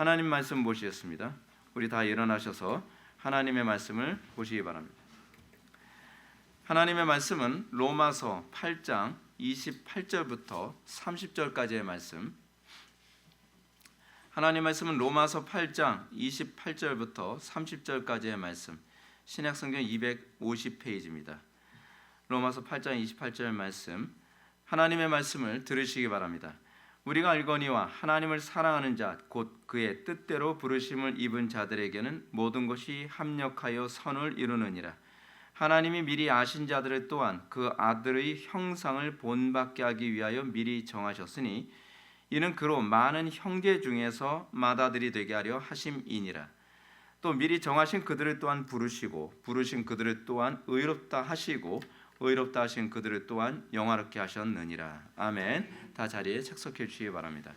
하나님 말씀 보시겠습니다. 우리 다 일어나셔서 하나님의 말씀을 보시기 바랍니다. 하나님의 말씀은 로마서 8장 28절부터 30절까지의 말씀. 하나님의 말씀은 로마서 8장 28절부터 30절까지의 말씀. 신약성경 250페이지입니다. 로마서 8장 28절 말씀. 하나님의 말씀을 들으시기 바랍니다. 우리가 알거니와 하나님을 사랑하는 자 곧 그의 뜻대로 부르심을 입은 자들에게는 모든 것이 합력하여 선을 이루느니라. 하나님이 미리 아신 자들을 또한 그 아들의 형상을 본받게 하기 위하여 미리 정하셨으니 이는 그로 많은 형제 중에서 맏아들이 되게 하려 하심이니라. 또 미리 정하신 그들을 또한 부르시고 부르신 그들을 또한 의롭다 하시고 의롭다 하신 그들을 또한 영화롭게 하셨느니라. 아멘. 다 자리에 착석해 주시기 바랍니다.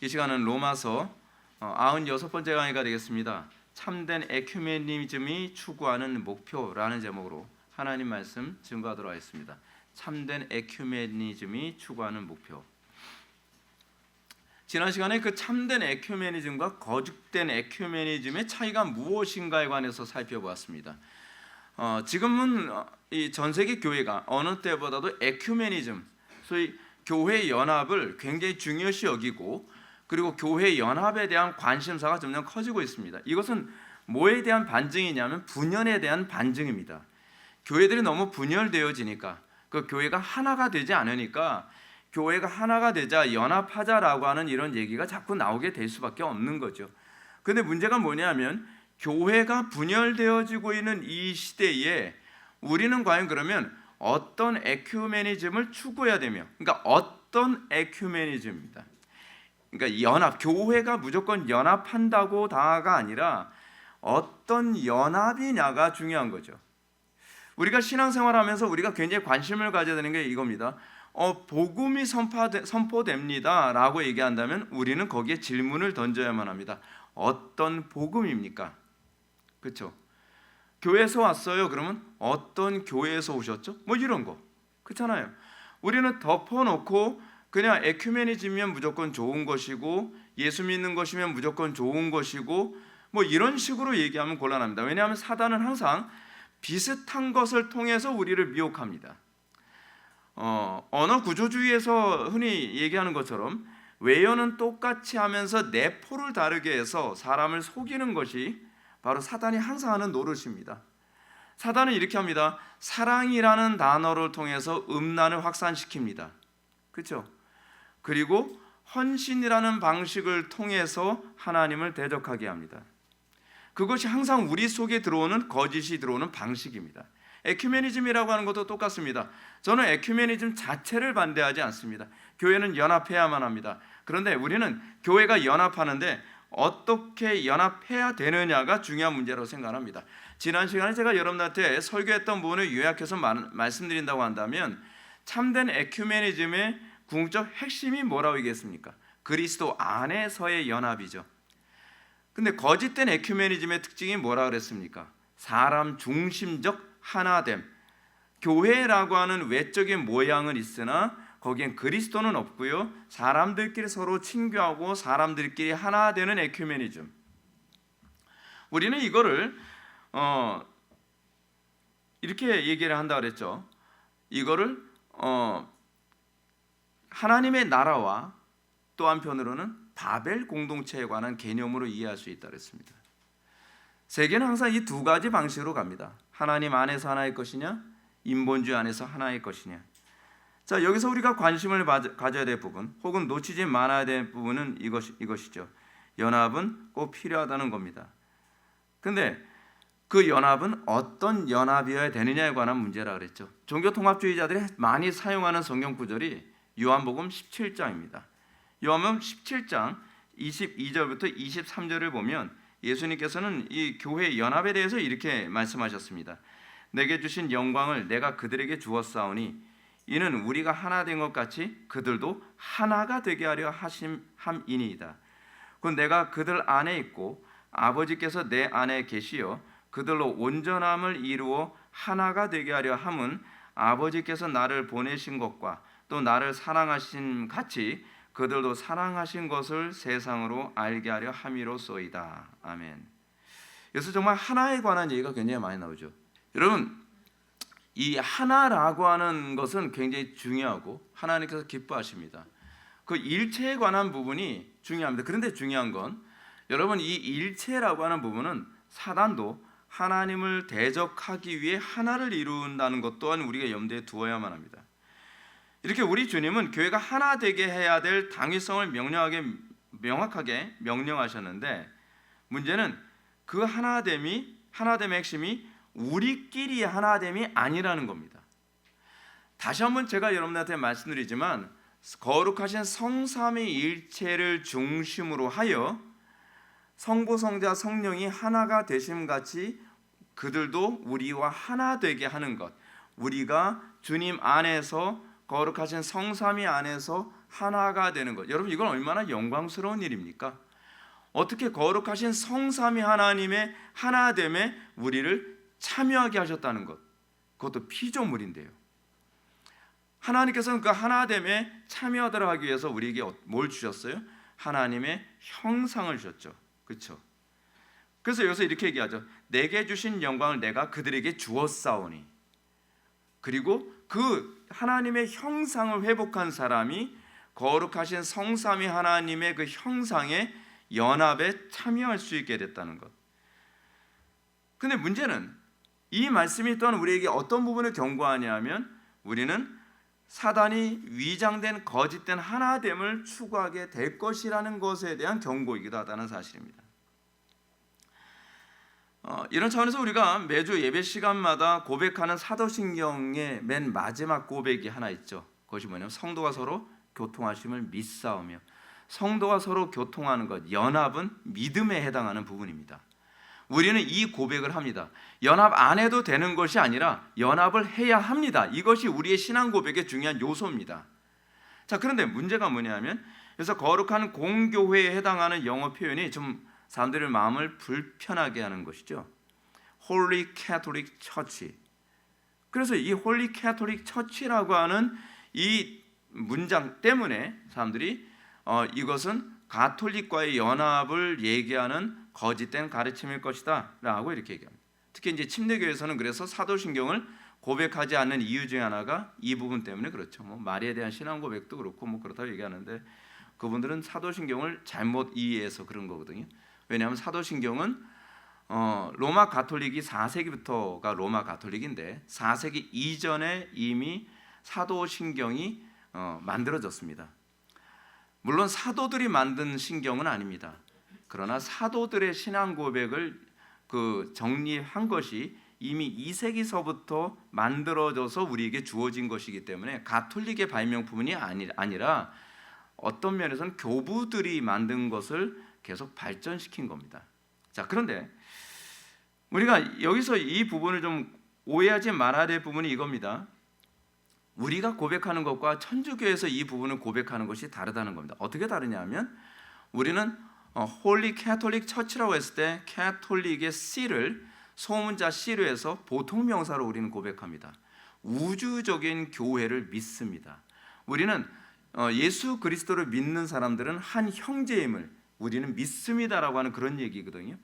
이 시간은 로마서 96번째 강의가 되겠습니다. 참된 에큐메니즘이 추구하는 목표라는 제목으로 하나님 말씀 증거하도록 하겠습니다. 참된 에큐메니즘이 추구하는 목표. 지난 시간에 그 참된 에큐메니즘과 거짓된 에큐메니즘의 차이가 무엇인가에 관해서 살펴보았습니다. 지금은 이 전 세계 교회가 어느 때보다도 에큐메니즘, 소위 교회 연합을 굉장히 중요시 여기고 그리고 교회 연합에 대한 관심사가 점점 커지고 있습니다. 이것은 뭐에 대한 반증이냐면 분열에 대한 반증입니다. 교회들이 너무 분열되어지니까 그 교회가 하나가 되지 않으니까 교회가 하나가 되자 연합하자라고 하는 이런 얘기가 자꾸 나오게 될 수밖에 없는 거죠. 그런데 문제가 뭐냐면 교회가 분열되어지고 있는 이 시대에 우리는 과연 그러면 어떤 에큐메니즘을 추구해야 되며, 그러니까 어떤 에큐메니즘입니다. 그러니까 연합, 교회가 무조건 연합한다고 다가 아니라 어떤 연합이냐가 중요한 거죠. 우리가 신앙생활하면서 우리가 굉장히 관심을 가져야 되는 게 이겁니다. 복음이 선포됩니다라고 얘기한다면 우리는 거기에 질문을 던져야만 합니다. 어떤 복음입니까? 그렇죠? 교회에서 왔어요. 그러면 어떤 교회에서 오셨죠? 뭐 이런 거. 그렇잖아요. 우리는 덮어놓고 그냥 에큐메니즘이면 무조건 좋은 것이고 예수 믿는 것이면 무조건 좋은 것이고 뭐 이런 식으로 얘기하면 곤란합니다. 왜냐하면 사단은 항상 비슷한 것을 통해서 우리를 미혹합니다. 언어 구조주의에서 흔히 얘기하는 것처럼 외연은 똑같이 하면서 내포를 다르게 해서 사람을 속이는 것이 바로 사단이 항상 하는 노릇입니다. 사단은 이렇게 합니다. 사랑이라는 단어를 통해서 음란을 확산시킵니다. 그렇죠? 그리고 헌신이라는 방식을 통해서 하나님을 대적하게 합니다. 그것이 항상 우리 속에 들어오는 거짓이 들어오는 방식입니다. 에큐메니즘이라고 하는 것도 똑같습니다. 저는 에큐메니즘 자체를 반대하지 않습니다. 교회는 연합해야만 합니다. 그런데 우리는 교회가 연합하는데 어떻게 연합해야 되느냐가 중요한 문제라고 생각합니다. 지난 시간에 제가 여러분한테 설교했던 부분을 요약해서 말씀드린다고 한다면 참된 에큐메니즘의 궁극적 핵심이 뭐라고 얘기했습니까? 그리스도 안에서의 연합이죠. 근데 거짓된 에큐메니즘의 특징이 뭐라 그랬습니까? 사람 중심적 하나됨. 교회라고 하는 외적인 모양은 있으나 거기엔 그리스도는 없고요. 사람들끼리 서로 친교하고 사람들끼리 하나 되는 에큐메니즘. 우리는 이거를 이렇게 얘기를 한다 그랬죠. 이거를 하나님의 나라와 또 한편으로는 바벨 공동체에 관한 개념으로 이해할 수 있다 그랬습니다. 세계는 항상 이 두 가지 방식으로 갑니다. 하나님 안에서 하나일 것이냐, 인본주의 안에서 하나일 것이냐. 자, 여기서 우리가 관심을 가져야 될 부분, 혹은 놓치지 말아야 될 부분은 이것이죠. 연합은 꼭 필요하다는 겁니다. 근데 그 연합은 어떤 연합이어야 되느냐에 관한 문제라 그랬죠. 종교통합주의자들이 많이 사용하는 성경 구절이 요한복음 17장입니다. 요한복음 17장 22절부터 23절을 보면 예수님께서는 이 교회 연합에 대해서 이렇게 말씀하셨습니다. 내게 주신 영광을 내가 그들에게 주었사오니 이는 우리가 하나 된 것 같이 그들도 하나가 되게 하려 함이니이다. 그 내가 그들 안에 있고 아버지께서 내 안에 계시어 그들로 온전함을 이루어 하나가 되게 하려 함은 아버지께서 나를 보내신 것과 또 나를 사랑하신 같이 그들도 사랑하신 것을 세상으로 알게 하려 함이로소이다. 아멘. 그래서 정말 하나에 관한 얘기가 굉장히 많이 나오죠. 여러분, 이 하나라고 하는 것은 굉장히 중요하고 하나님께서 기뻐하십니다. 그 일체에 관한 부분이 중요합니다. 그런데 중요한 건 여러분, 이 일체라고 하는 부분은 사단도 하나님을 대적하기 위해 하나를 이룬다는 것 또한 우리가 염두에 두어야만 합니다. 이렇게 우리 주님은 교회가 하나 되게 해야 될 당위성을 명확하게 명령하셨는데, 문제는 그 하나됨의 핵심이 우리끼리 하나됨이 아니라는 겁니다. 다시 한번 제가 여러분들한테 말씀드리지만, 거룩하신 성삼위 일체를 중심으로 하여 성부, 성자, 성령이 하나가 되심같이 그들도 우리와 하나 되게 하는 것, 우리가 주님 안에서 거룩하신 성삼위 안에서 하나가 되는 것, 여러분 이건 얼마나 영광스러운 일입니까? 어떻게 거룩하신 성삼위 하나님의 하나됨에 우리를 참여하게 하셨다는 것, 그것도 피조물인데요. 하나님께서는 그 하나됨에 참여하도록 하기 위해서 우리에게 뭘 주셨어요? 하나님의 형상을 주셨죠. 그렇죠? 그래서 여기서 이렇게 얘기하죠. 내게 주신 영광을 내가 그들에게 주었사오니. 그리고 그 하나님의 형상을 회복한 사람이 거룩하신 성삼위 하나님의 그 형상의 연합에 참여할 수 있게 됐다는 것. 근데 문제는 이 말씀이 또한 우리에게 어떤 부분을 경고하냐 하면, 우리는 사단이 위장된 거짓된 하나됨을 추구하게 될 것이라는 것에 대한 경고이기도 하다는 사실입니다. 이런 차원에서 우리가 매주 예배 시간마다 고백하는 사도신경의 맨 마지막 고백이 하나 있죠. 그것이 뭐냐면 성도가 서로 교통하심을 믿사오며. 성도가 서로 교통하는 것, 연합은 믿음에 해당하는 부분입니다. 우리는 이 고백을 합니다. 연합 안 해도 되는 것이 아니라 연합을 해야 합니다. 이것이 우리의 신앙 고백의 중요한 요소입니다. 자, 그런데 문제가 뭐냐면, 그래서 거룩한 공교회에 해당하는 영어 표현이 좀 사람들의 마음을 불편하게 하는 것이죠. Holy Catholic Church. 그래서 이 Holy Catholic Church라고 하는 이 문장 때문에 사람들이 이것은 가톨릭과의 연합을 얘기하는 거짓된 가르침일 것이다 라고 이렇게 얘기합니다. 특히 이제 침례교에서는 그래서 사도신경을 고백하지 않는 이유 중에 하나가 이 부분 때문에 그렇죠. 뭐 마리아에 대한 신앙 고백도 그렇고 뭐 그렇다고 얘기하는데, 그분들은 사도신경을 잘못 이해해서 그런 거거든요. 왜냐하면 사도신경은 로마 가톨릭이 4세기부터가 로마 가톨릭인데 4세기 이전에 이미 사도신경이 만들어졌습니다. 물론 사도들이 만든 신경은 아닙니다. 그러나 사도들의 신앙 고백을 정리한 것이 이미 2세기서부터 만들어져서 우리에게 주어진 것이기 때문에 가톨릭의 발명품이 아니라 어떤 면에서는 교부들이 만든 것을 계속 발전시킨 겁니다. 자, 그런데 우리가 여기서 이 부분을 좀 오해하지 말아야 될 부분이 이겁니다. 우리가 고백하는 것과 천주교에서 이 부분을 고백하는 것이 다르다는 겁니다. 어떻게 다르냐면, 우리는 홀리 캐톨릭 처치라고 했을 때 캐톨릭의 C를 소문자 C로 해서 보통 명사로 우리는 고백합니다. 우주적인 교회를 믿습니다. 우리는 예수 그리스도를 믿는 사람들은 한 형제임을 우리는 믿습니다라고 하는 그런 얘기거든요.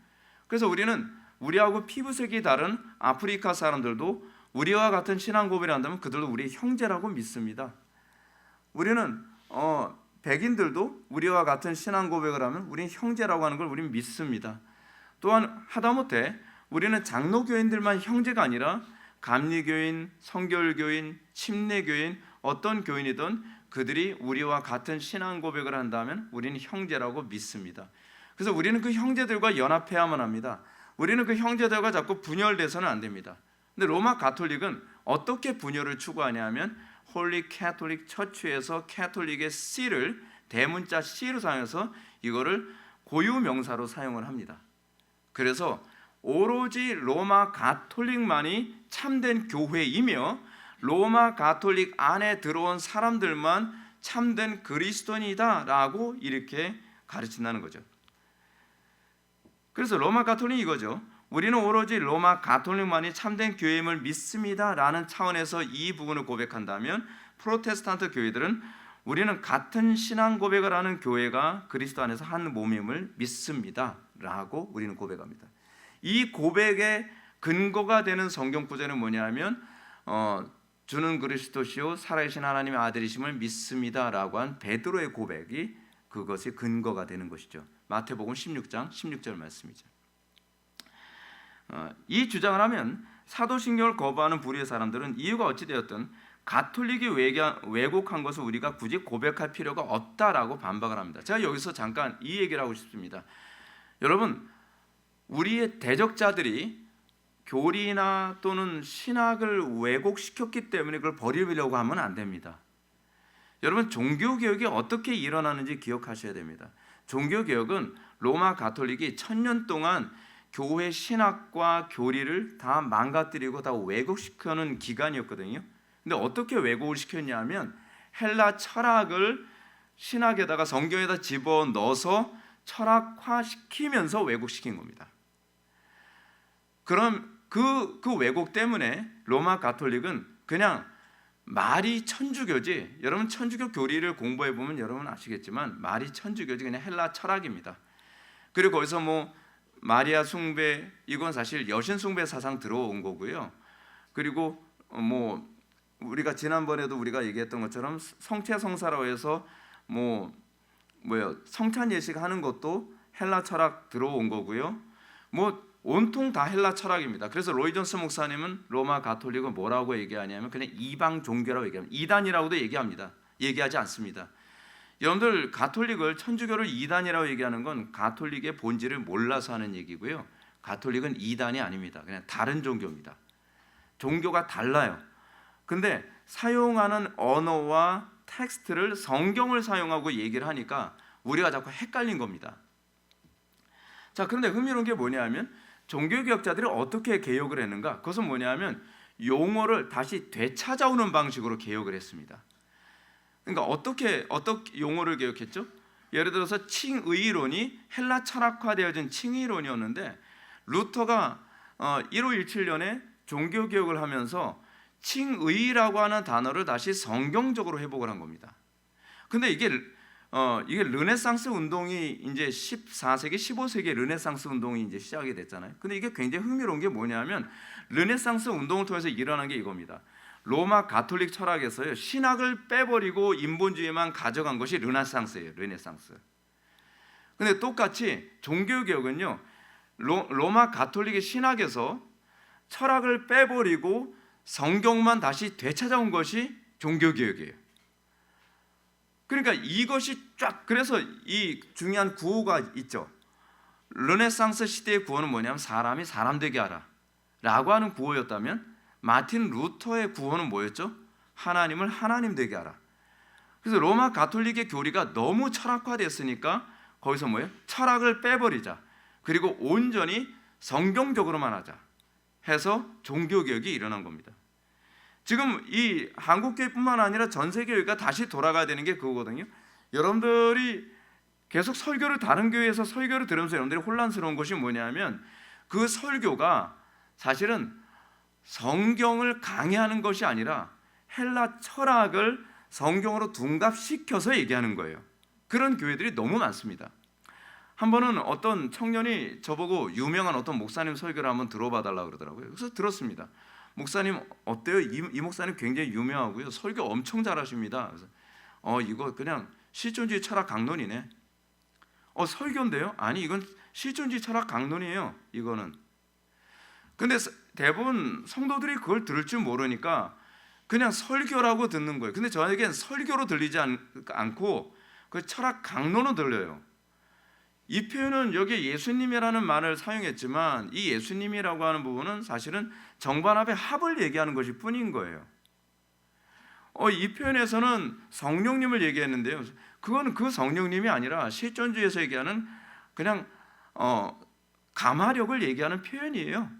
그래서 우리는 우리하고 피부색이 다른 아프리카 사람들도 우리와 같은 신앙 고백을 한다면 그들도 우리의 형제라고 믿습니다. 우리는 백인들도 우리와 같은 신앙 고백을 하면 우리는 형제라고 하는 걸 우리는 믿습니다. 또한 하다못해 우리는 장로교인들만 형제가 아니라 감리교인, 성결교인, 침례교인, 어떤 교인이든 그들이 우리와 같은 신앙 고백을 한다면 우리는 형제라고 믿습니다. 그래서 우리는 그 형제들과 연합해야만 합니다. 우리는 그 형제들과 자꾸 분열돼서는 안 됩니다. 근데 로마 가톨릭은 어떻게 분열을 추구하냐 하면 홀리 캐톨릭 처치에서 캐톨릭의 C를 대문자 C로 사용해서 이거를 고유 명사로 사용을 합니다. 그래서 오로지 로마 가톨릭만이 참된 교회이며 로마 가톨릭 안에 들어온 사람들만 참된 그리스도인이다라고 이렇게 가르친다는 거죠. 그래서 로마 가톨릭이 이거죠. 우리는 오로지 로마 가톨릭만이 참된 교회임을 믿습니다라는 차원에서 이 부분을 고백한다면, 프로테스탄트 교회들은 우리는 같은 신앙 고백을 하는 교회가 그리스도 안에서 한 몸임을 믿습니다라고 우리는 고백합니다. 이 고백의 근거가 되는 성경 구절은 뭐냐면 주는 그리스도시요 살아계신 하나님의 아들이심을 믿습니다라고 한 베드로의 고백이 그것이 근거가 되는 것이죠. 마태복음 16장 16절 말씀이죠. 이 주장을 하면 사도신경을 거부하는 부류의 사람들은 이유가 어찌 되었든 가톨릭이 왜곡한 것을 우리가 굳이 고백할 필요가 없다라고 반박을 합니다. 제가 여기서 잠깐 이 얘기를 하고 싶습니다. 여러분, 우리의 대적자들이 교리나 또는 신학을 왜곡시켰기 때문에 그걸 버리려고 하면 안 됩니다. 여러분, 종교개혁이 어떻게 일어나는지 기억하셔야 됩니다. 종교개혁은 로마 가톨릭이 1000년 동안 교회 신학과 교리를 다 망가뜨리고 다 왜곡시켜놓은 기간이었거든요. 근데 어떻게 왜곡을 시켰냐면 헬라 철학을 신학에다가 성경에다 집어넣어서 철학화시키면서 왜곡시킨 겁니다. 그럼 그 왜곡 때문에 로마 가톨릭은 그냥 말이 천주교지, 여러분 천주교 교리를 공부해 보면 여러분 아시겠지만 말이 천주교지 그냥 헬라 철학입니다. 그리고 거기서 뭐 마리아 숭배, 이건 사실 여신 숭배 사상 들어온 거고요. 그리고 뭐 우리가 지난번에도 우리가 얘기했던 것처럼 성체 성사라고 해서 성찬 예식 하는 것도 헬라 철학 들어온 거고요. 온통 다 헬라 철학입니다. 그래서 로이 존스 목사님은 로마 가톨릭은 뭐라고 얘기하냐면 그냥 이방 종교라고 얘기합니다. 이단이라고도 얘기하지 않습니다. 여러분들 가톨릭을 천주교를 이단이라고 얘기하는 건 가톨릭의 본질을 몰라서 하는 얘기고요. 가톨릭은 이단이 아닙니다. 그냥 다른 종교입니다. 종교가 달라요. 근데 사용하는 언어와 텍스트를 성경을 사용하고 얘기를 하니까 우리가 자꾸 헷갈린 겁니다. 자, 그런데 흥미로운 게 뭐냐면 종교개혁자들이 어떻게 개혁을 했는가? 그것은 뭐냐면 용어를 다시 되찾아오는 방식으로 개혁을 했습니다. 그러니까 어떻게 용어를 개혁했죠? 예를 들어서 칭의론이 헬라 철학화되어진 칭의론이었는데 루터가 1517년에 종교개혁을 하면서 칭의라고 하는 단어를 다시 성경적으로 회복을 한 겁니다. 근데 이게 르네상스 운동이 이제 14세기, 15세기 르네상스 운동이 이제 시작이 됐잖아요. 근데 이게 굉장히 흥미로운 게 뭐냐면 르네상스 운동을 통해서 일어난 게 이겁니다. 로마 가톨릭 철학에서요 신학을 빼버리고 인본주의만 가져간 것이 르네상스예요. 르네상스. 근데 똑같이 종교개혁은요 로마 가톨릭의 신학에서 철학을 빼버리고 성경만 다시 되찾아온 것이 종교개혁이에요. 그러니까 이것이 쫙, 그래서 이 중요한 구호가 있죠. 르네상스 시대의 구호는 뭐냐면 사람이 사람 되게 하라 라고 하는 구호였다면 마틴 루터의 구호는 뭐였죠? 하나님을 하나님 되게 하라. 그래서 로마 가톨릭의 교리가 너무 철학화됐으니까 거기서 뭐예요? 철학을 빼버리자. 그리고 온전히 성경적으로만 하자 해서 종교개혁이 일어난 겁니다. 지금 이 한국교회뿐만 아니라 전 세계교회가 다시 돌아가야 되는 게 그거거든요. 여러분들이 계속 설교를 다른 교회에서 설교를 들으면서 여러분들이 혼란스러운 것이 뭐냐면 그 설교가 사실은 성경을 강의하는 것이 아니라 헬라 철학을 성경으로 둔갑시켜서 얘기하는 거예요. 그런 교회들이 너무 많습니다. 한 번은 어떤 청년이 저보고 유명한 어떤 목사님 설교를 한번 들어봐 달라고 그러더라고요. 그래서 들었습니다. 목사님 어때요? 이 목사님 굉장히 유명하고요. 설교 엄청 잘하십니다. 그래서 이거 그냥 실존주의 철학 강론이네. 설교인데요? 아니 이건 실존주의 철학 강론이에요. 이거는. 근데 대부분 성도들이 그걸 들을 줄 모르니까 그냥 설교라고 듣는 거예요. 근데 저에겐 설교로 들리지 않고 그 철학 강론으로 들려요. 이 표현은 여기 예수님이라는 말을 사용했지만 이 예수님이라고 하는 부분은 사실은 정반합의 합을 얘기하는 것일 뿐인 거예요. 이 표현에서는 성령님을 얘기했는데요. 그거는 그 성령님이 아니라 실존주의에서 얘기하는 그냥 감화력을 얘기하는 표현이에요.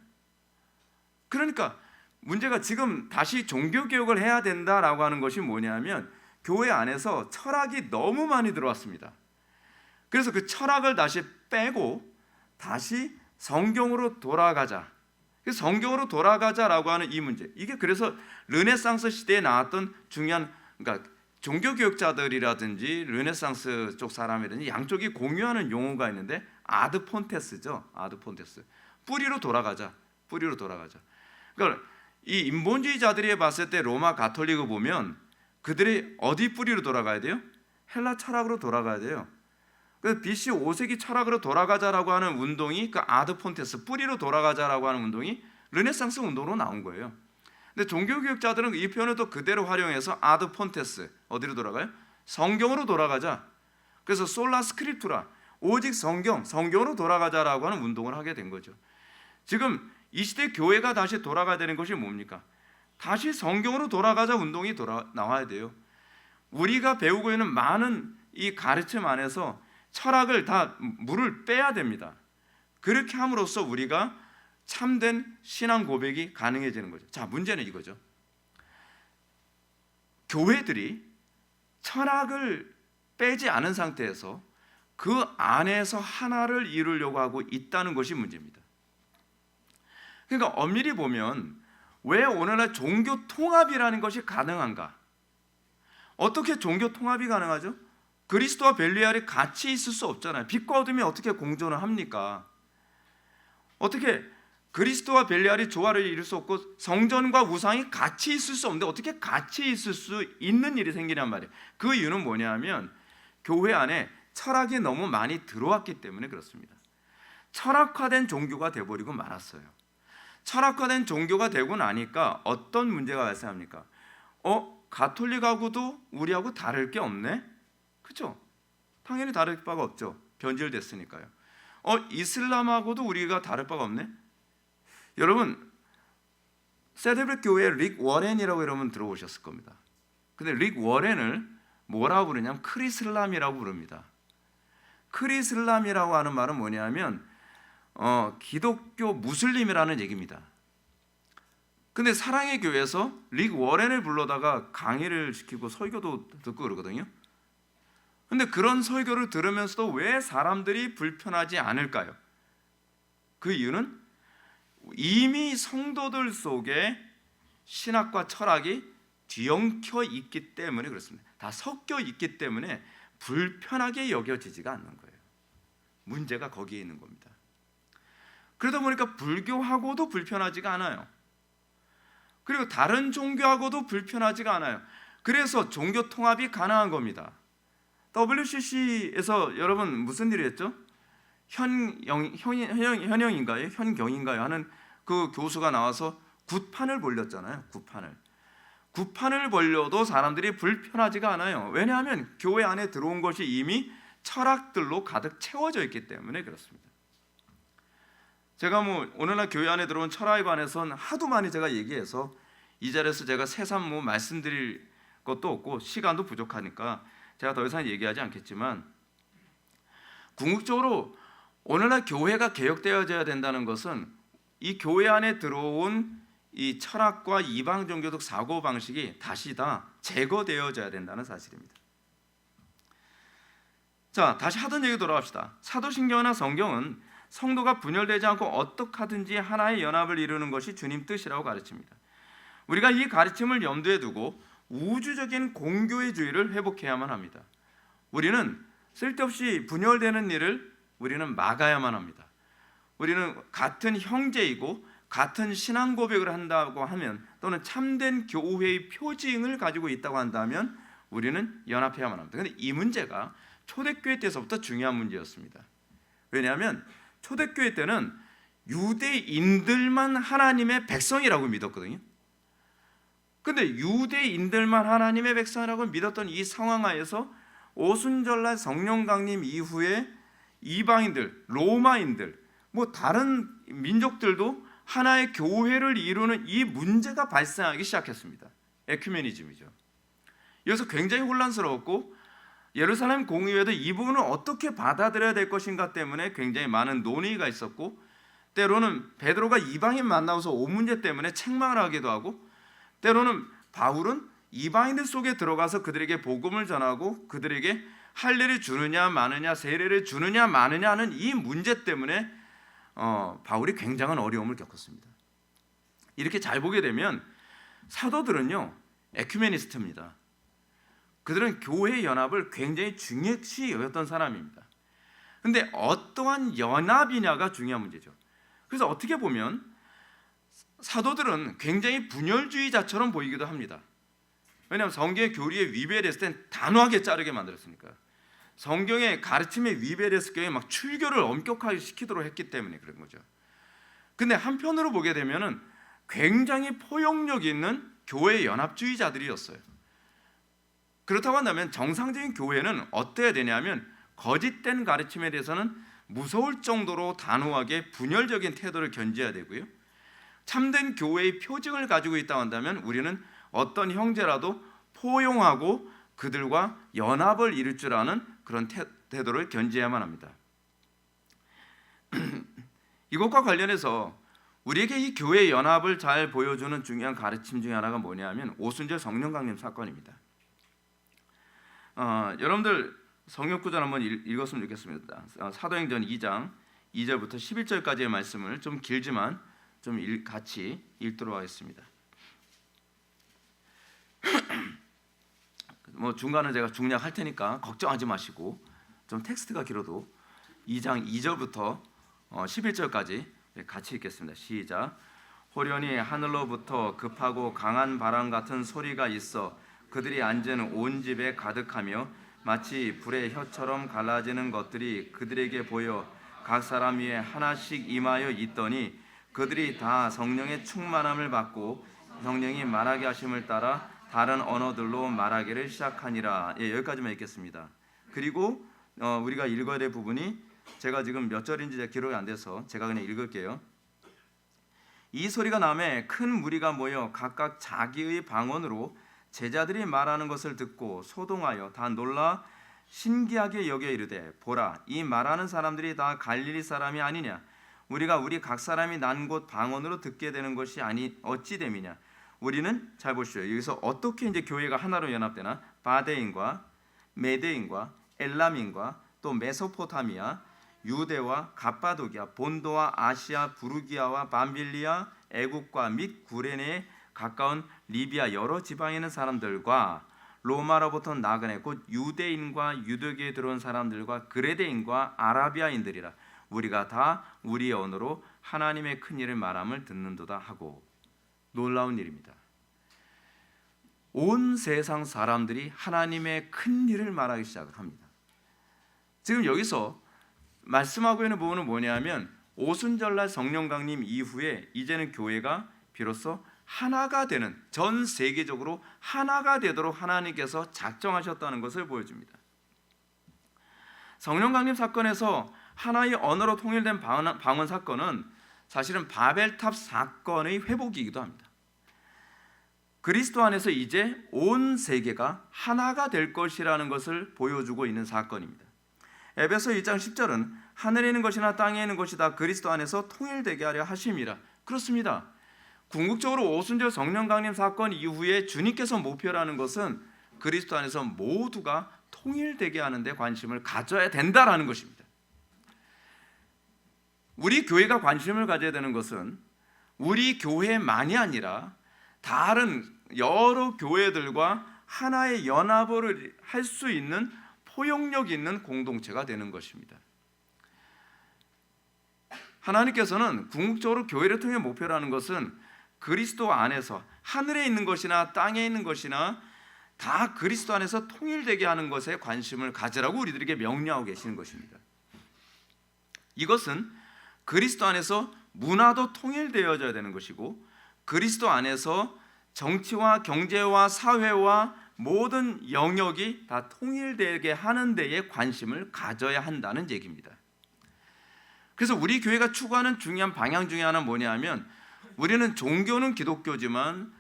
그러니까 문제가 지금 다시 종교개혁을 해야 된다라고 하는 것이 뭐냐면 교회 안에서 철학이 너무 많이 들어왔습니다. 그래서 그 철학을 다시 빼고 다시 성경으로 돌아가자. 성경으로 돌아가자라고 하는 이 문제. 이게 그래서 르네상스 시대에 나왔던 중요한, 그러니까 종교교육자들이라든지 르네상스 쪽 사람이라든지 양쪽이 공유하는 용어가 있는데 아드폰테스죠. 아드폰테스. 뿌리로 돌아가자. 뿌리로 돌아가자. 그러니까 이 인본주의자들이 봤을 때 로마 가톨릭을 보면 그들이 어디 뿌리로 돌아가야 돼요? 헬라 철학으로 돌아가야 돼요. 그래서 BC 5세기 철학으로 돌아가자라고 하는 운동이 그 아드폰테스 뿌리로 돌아가자라고 하는 운동이 르네상스 운동으로 나온 거예요. 근데 종교교육자들은 이 표현을 또 그대로 활용해서 아드폰테스 어디로 돌아가요? 성경으로 돌아가자. 그래서 솔라 스크립투라 오직 성경으로 돌아가자라고 하는 운동을 하게 된 거죠. 지금 이 시대 교회가 다시 돌아가야 되는 것이 뭡니까? 다시 성경으로 돌아가자 운동이 나와야 돼요. 우리가 배우고 있는 많은 이 가르침 안에서 철학을 다 물을 빼야 됩니다. 그렇게 함으로써 우리가 참된 신앙 고백이 가능해지는 거죠. 자, 문제는 이거죠. 교회들이 철학을 빼지 않은 상태에서 그 안에서 하나를 이루려고 하고 있다는 것이 문제입니다. 그러니까 엄밀히 보면 왜 오늘날 종교 통합이라는 것이 가능한가? 어떻게 종교 통합이 가능하죠? 그리스도와 벨리알이 같이 있을 수 없잖아요. 빛과 어둠이 어떻게 공존을 합니까? 어떻게 그리스도와 벨리알이 조화를 이룰 수 없고 성전과 우상이 같이 있을 수 없는데 어떻게 같이 있을 수 있는 일이 생기냔 말이에요. 그 이유는 뭐냐면 교회 안에 철학이 너무 많이 들어왔기 때문에 그렇습니다. 철학화된 종교가 되어버리고 말았어요. 철학화된 종교가 되고 나니까 어떤 문제가 발생합니까? 가톨릭하고도 우리하고 다를 게 없네? 그렇죠? 당연히 다를 바가 없죠. 변질됐으니까요. 이슬람하고도 우리가 다를 바가 없네? 여러분, 세드백 교회의 릭 워렌이라고 여러분 들어보셨을 겁니다. 근데 릭 워렌을 뭐라고 부르냐면 크리슬람이라고 부릅니다. 크리슬람이라고 하는 말은 뭐냐면 기독교 무슬림이라는 얘기입니다. 근데 사랑의 교회에서 릭 워렌을 불러다가 강의를 시키고 설교도 듣고 그러거든요. 근데 그런 설교를 들으면서도 왜 사람들이 불편하지 않을까요? 그 이유는 이미 성도들 속에 신학과 철학이 뒤엉켜 있기 때문에 그렇습니다. 다 섞여 있기 때문에 불편하게 여겨지지가 않는 거예요. 문제가 거기에 있는 겁니다. 그러다 보니까 불교하고도 불편하지가 않아요. 그리고 다른 종교하고도 불편하지가 않아요. 그래서 종교 통합이 가능한 겁니다. WCC에서 여러분 무슨 일을 했죠? 현영인가요? 현경인가요? 하는 그 교수가 나와서 굿판을 벌렸잖아요. 굿판을 벌려도 사람들이 불편하지가 않아요. 왜냐하면 교회 안에 들어온 것이 이미 철학들로 가득 채워져 있기 때문에 그렇습니다. 제가 오늘날 교회 안에 들어온 철학에 관해서는 하도 많이 제가 얘기해서 이 자리에서 제가 새삼 말씀드릴 것도 없고 시간도 부족하니까 제가 더 이상 얘기하지 않겠지만, 궁극적으로 오늘날 교회가 개혁되어져야 된다는 것은 이 교회 안에 들어온 이 철학과 이방 종교적 사고 방식이 다시 다 제거되어져야 된다는 사실입니다. 자, 다시 하던 얘기 돌아갑시다. 사도신경이나 성경은 성도가 분열되지 않고 어떻게 하든지 하나의 연합을 이루는 것이 주님 뜻이라고 가르칩니다. 우리가 이 가르침을 염두에 두고 우주적인 공교회주의를 회복해야만 합니다. 우리는 쓸데없이 분열되는 일을 우리는 막아야만 합니다. 우리는 같은 형제이고 같은 신앙 고백을 한다고 하면, 또는 참된 교회의 표징을 가지고 있다고 한다면 우리는 연합해야만 합니다. 그런데 이 문제가 초대교회 때서부터 중요한 문제였습니다. 왜냐하면 초대교회 때는 유대인들만 하나님의 백성이라고 믿었거든요. 근데 유대인들만 하나님의 백성이라고 믿었던 이 상황 하에서 오순절날 성령 강림 이후에 이방인들, 로마인들, 다른 민족들도 하나의 교회를 이루는 이 문제가 발생하기 시작했습니다. 에큐메니즘이죠. 이어서 굉장히 혼란스러웠고, 예루살렘 공의회도 이 부분을 어떻게 받아들여야 될 것인가 때문에 굉장히 많은 논의가 있었고, 때로는 베드로가 이방인 만나서 온 문제 때문에 책망을 하기도 하고, 때로는 바울은 이방인들 속에 들어가서 그들에게 복음을 전하고 그들에게 할례를 주느냐 마느냐, 세례를 주느냐 마느냐 하는 이 문제 때문에 바울이 굉장한 어려움을 겪었습니다. 이렇게 잘 보게 되면 사도들은요 에큐메니스트입니다. 그들은 교회 연합을 굉장히 중요시 여겼던 사람입니다. 근데 어떠한 연합이냐가 중요한 문제죠. 그래서 어떻게 보면 사도들은 굉장히 분열주의자처럼 보이기도 합니다. 왜냐하면 성경의 교리에 위배됐을 땐 단호하게 자르게 만들었으니까. 성경의 가르침에 위배됐을 경우에 막 출교를 엄격하게 시키도록 했기 때문에 그런 거죠. 근데 한편으로 보게 되면은 굉장히 포용력 있는 교회 연합주의자들이었어요. 그렇다고 한다면 정상적인 교회는 어때야 되냐면 거짓된 가르침에 대해서는 무서울 정도로 단호하게 분열적인 태도를 견지해야 되고요. 참된 교회의 표징을 가지고 있다고 한다면 우리는 어떤 형제라도 포용하고 그들과 연합을 이룰 줄 아는 그런 태도를 견지해야만 합니다. 이것과 관련해서 우리에게 이 교회 연합을 잘 보여주는 중요한 가르침 중에 하나가 뭐냐면 오순절 성령 강림 사건입니다. 여러분들 성경 구절 한번 읽었으면 좋겠습니다. 사도행전 2장 2절부터 11절까지의 말씀을 좀 길지만 좀 같이 읽도록 하겠습니다. 뭐 중간은 제가 중략할 테니까 걱정하지 마시고 좀 텍스트가 길어도 2장 2절부터 11절까지 같이 읽겠습니다. 시작. 호련히 하늘로부터 급하고 강한 바람 같은 소리가 있어 그들이 앉은 온 집에 가득하며 마치 불의 혀처럼 갈라지는 것들이 그들에게 보여 각 사람 위에 하나씩 임하여 있더니 그들이 다 성령의 충만함을 받고 성령이 말하게 하심을 따라 다른 언어들로 말하기를 시작하니라. 여기까지만 읽겠습니다. 그리고 우리가 읽어야 될 부분이 제가 지금 몇 절인지 기록이 안 돼서 제가 그냥 읽을게요. 이 소리가 나매 큰 무리가 모여 각각 자기의 방언으로 제자들이 말하는 것을 듣고 소동하여 다 놀라 신기하게 여겨 이르되 보라 이 말하는 사람들이 다 갈릴리 사람이 아니냐 우리가 우리 각 사람이 난 곳 방언으로 듣게 되는 것이 아니 어찌 됨이냐. 우리는 잘 보시죠. 여기서 어떻게 이제 교회가 하나로 연합되나 바데인과 메데인과 엘람인과 또 메소포타미아 유대와 갑바도기아 본도와 아시아 부르기아와 밤빌리아 애국과 및 구레네에 가까운 리비아 여러 지방에 있는 사람들과 로마로부터 나그네 곧 유대인과 유대교에 들어온 사람들과 그레데인과 아라비아인들이라 우리가 다 우리의 언어로 하나님의 큰 일을 말함을 듣는도다 하고. 놀라운 일입니다. 온 세상 사람들이 하나님의 큰 일을 말하기 시작을 합니다. 지금 여기서 말씀하고 있는 부분은 뭐냐면 오순절날 성령 강림 이후에 이제는 교회가 비로소 하나가 되는 전 세계적으로 하나가 되도록 하나님께서 작정하셨다는 것을 보여줍니다. 성령 강림 사건에서 하나의 언어로 통일된 방언 사건은 사실은 바벨탑 사건의 회복이기도 합니다. 그리스도 안에서 이제 온 세계가 하나가 될 것이라는 것을 보여주고 있는 사건입니다. 에베소 2장 10절은 하늘에 있는 것이나 땅에 있는 것이 다 그리스도 안에서 통일되게 하려 하심이라. 그렇습니다. 궁극적으로 오순절 성령 강림 사건 이후에 주님께서 목표라는 것은 그리스도 안에서 모두가 통일되게 하는 데 관심을 가져야 된다라는 것입니다. 우리 교회가 관심을 가져야 되는 것은 우리 교회만이 아니라 다른 여러 교회들과 하나의 연합을 할 수 있는 포용력 있는 공동체가 되는 것입니다. 하나님께서는 궁극적으로 교회를 통해 목표라는 것은 그리스도 안에서 하늘에 있는 것이나 땅에 있는 것이나 다 그리스도 안에서 통일되게 하는 것에 관심을 가지라고 우리들에게 명령하고 계시는 것입니다. 이것은 그리스도 안에서 문화도 통일되어져야 되는 것이고 그리스도 안에서 정치와 경제와 사회와 모든 영역이 다 통일되게 하는 데에 관심을 가져야 한다는 얘기입니다. 그래서 우리 교회가 추구하는 중요한 방향 중에 하나는 뭐냐면 우리는 종교는 기독교지만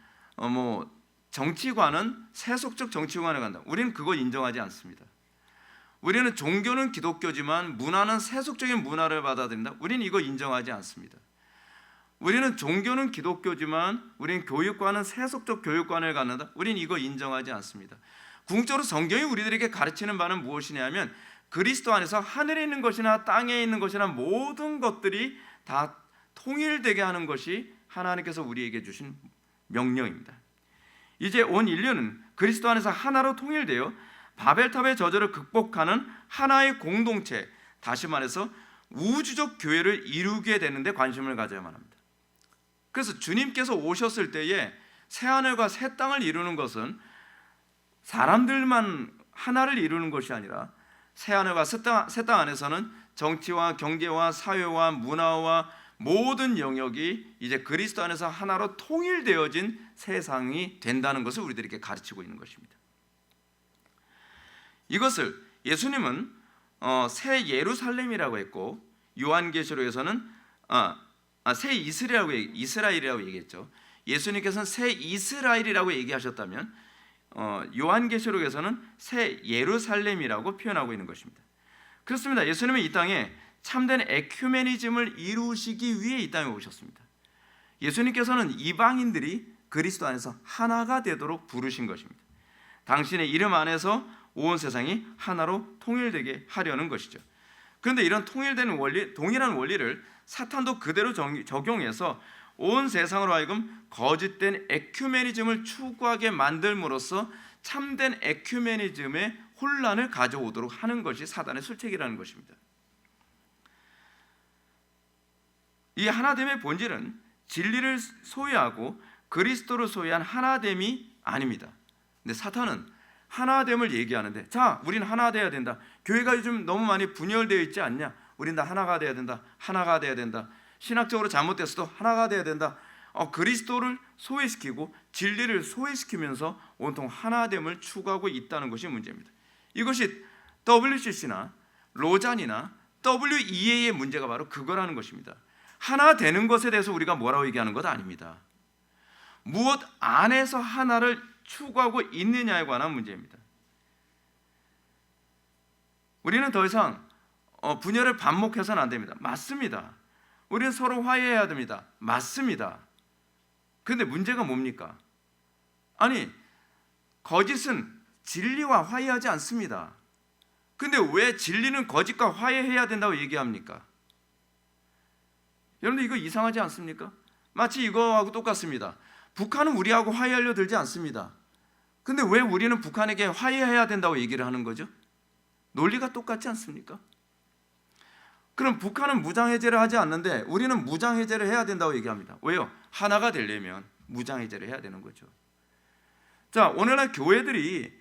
정치관은 세속적 정치관을 간다. 우리는 그걸 인정하지 않습니다. 우리는 종교는 기독교지만 문화는 세속적인 문화를 받아들인다. 우리는 이거 인정하지 않습니다. 우리는 종교는 기독교지만 우리는 교육관은 세속적 교육관을 갖는다. 우리는 이거 인정하지 않습니다. 궁극적으로 성경이 우리들에게 가르치는 바는 무엇이냐면 그리스도 안에서 하늘에 있는 것이나 땅에 있는 것이나 모든 것들이 다 통일되게 하는 것이 하나님께서 우리에게 주신 명령입니다. 이제 온 인류는 그리스도 안에서 하나로 통일되어 바벨탑의 저주를 극복하는 하나의 공동체, 다시 말해서 우주적 교회를 이루게 되는데 관심을 가져야만 합니다. 그래서 주님께서 오셨을 때에 새하늘과 새 땅을 이루는 것은 사람들만 하나를 이루는 것이 아니라 새하늘과 새 땅 안에서는 정치와 경제와 사회와 문화와 모든 영역이 이제 그리스도 안에서 하나로 통일되어진 세상이 된다는 것을 우리들에게 가르치고 있는 것입니다. 이것을 예수님은 새 예루살렘이라고 했고, 요한계시록에서는 새 이스라엘이라고 얘기했죠. 예수님께서는 새 이스라엘이라고 얘기하셨다면 요한계시록에서는 새 예루살렘이라고 표현하고 있는 것입니다. 그렇습니다. 예수님은 이 땅에 참된 에큐메니즘을 이루시기 위해 이 땅에 오셨습니다. 예수님께서는 이방인들이 그리스도 안에서 하나가 되도록 부르신 것입니다. 당신의 이름 안에서 온 세상이 하나로 통일되게 하려는 것이죠. 그런데 이런 통일되는 원리, 동일한 원리를 사탄도 그대로 적용해서 온 세상으로 하여금 거짓된 에큐메니즘을 추구하게 만들므로써 참된 에큐메니즘의 혼란을 가져오도록 하는 것이 사단의 술책이라는 것입니다. 이 하나됨의 본질은 진리를 소유하고 그리스도를 소유한 하나됨이 아닙니다. 근데 사탄은 하나됨을 얘기하는데, 자, 우린 하나 돼야 된다. 교회가 요즘 너무 많이 분열되어 있지 않냐? 우린 다 하나가 돼야 된다. 하나가 돼야 된다. 신학적으로 잘못됐어도 하나가 돼야 된다. 그리스도를 소외시키고 진리를 소외시키면서 온통 하나됨을 추구하고 있다는 것이 문제입니다. 이것이 WCC나 로잔이나 WEA의 문제가 바로 그거라는 것입니다. 하나 되는 것에 대해서 우리가 뭐라고 얘기하는 것 아닙니다. 무엇 안에서 하나를 추구하고 있느냐에 관한 문제입니다. 우리는 더 이상 분열을 반복해서는 안 됩니다. 맞습니다. 우리는 서로 화해해야 됩니다. 맞습니다. 그런데 문제가 뭡니까? 아니, 거짓은 진리와 화해하지 않습니다. 근데 왜 진리는 거짓과 화해해야 된다고 얘기합니까? 여러분들 이거 이상하지 않습니까? 마치 이거하고 똑같습니다. 북한은 우리하고 화해하려 들지 않습니다. 근데 왜 우리는 북한에게 화해해야 된다고 얘기를 하는 거죠? 논리가 똑같지 않습니까? 그럼 북한은 무장해제를 하지 않는데 우리는 무장해제를 해야 된다고 얘기합니다. 왜요? 하나가 되려면 무장해제를 해야 되는 거죠. 자, 오늘날 교회들이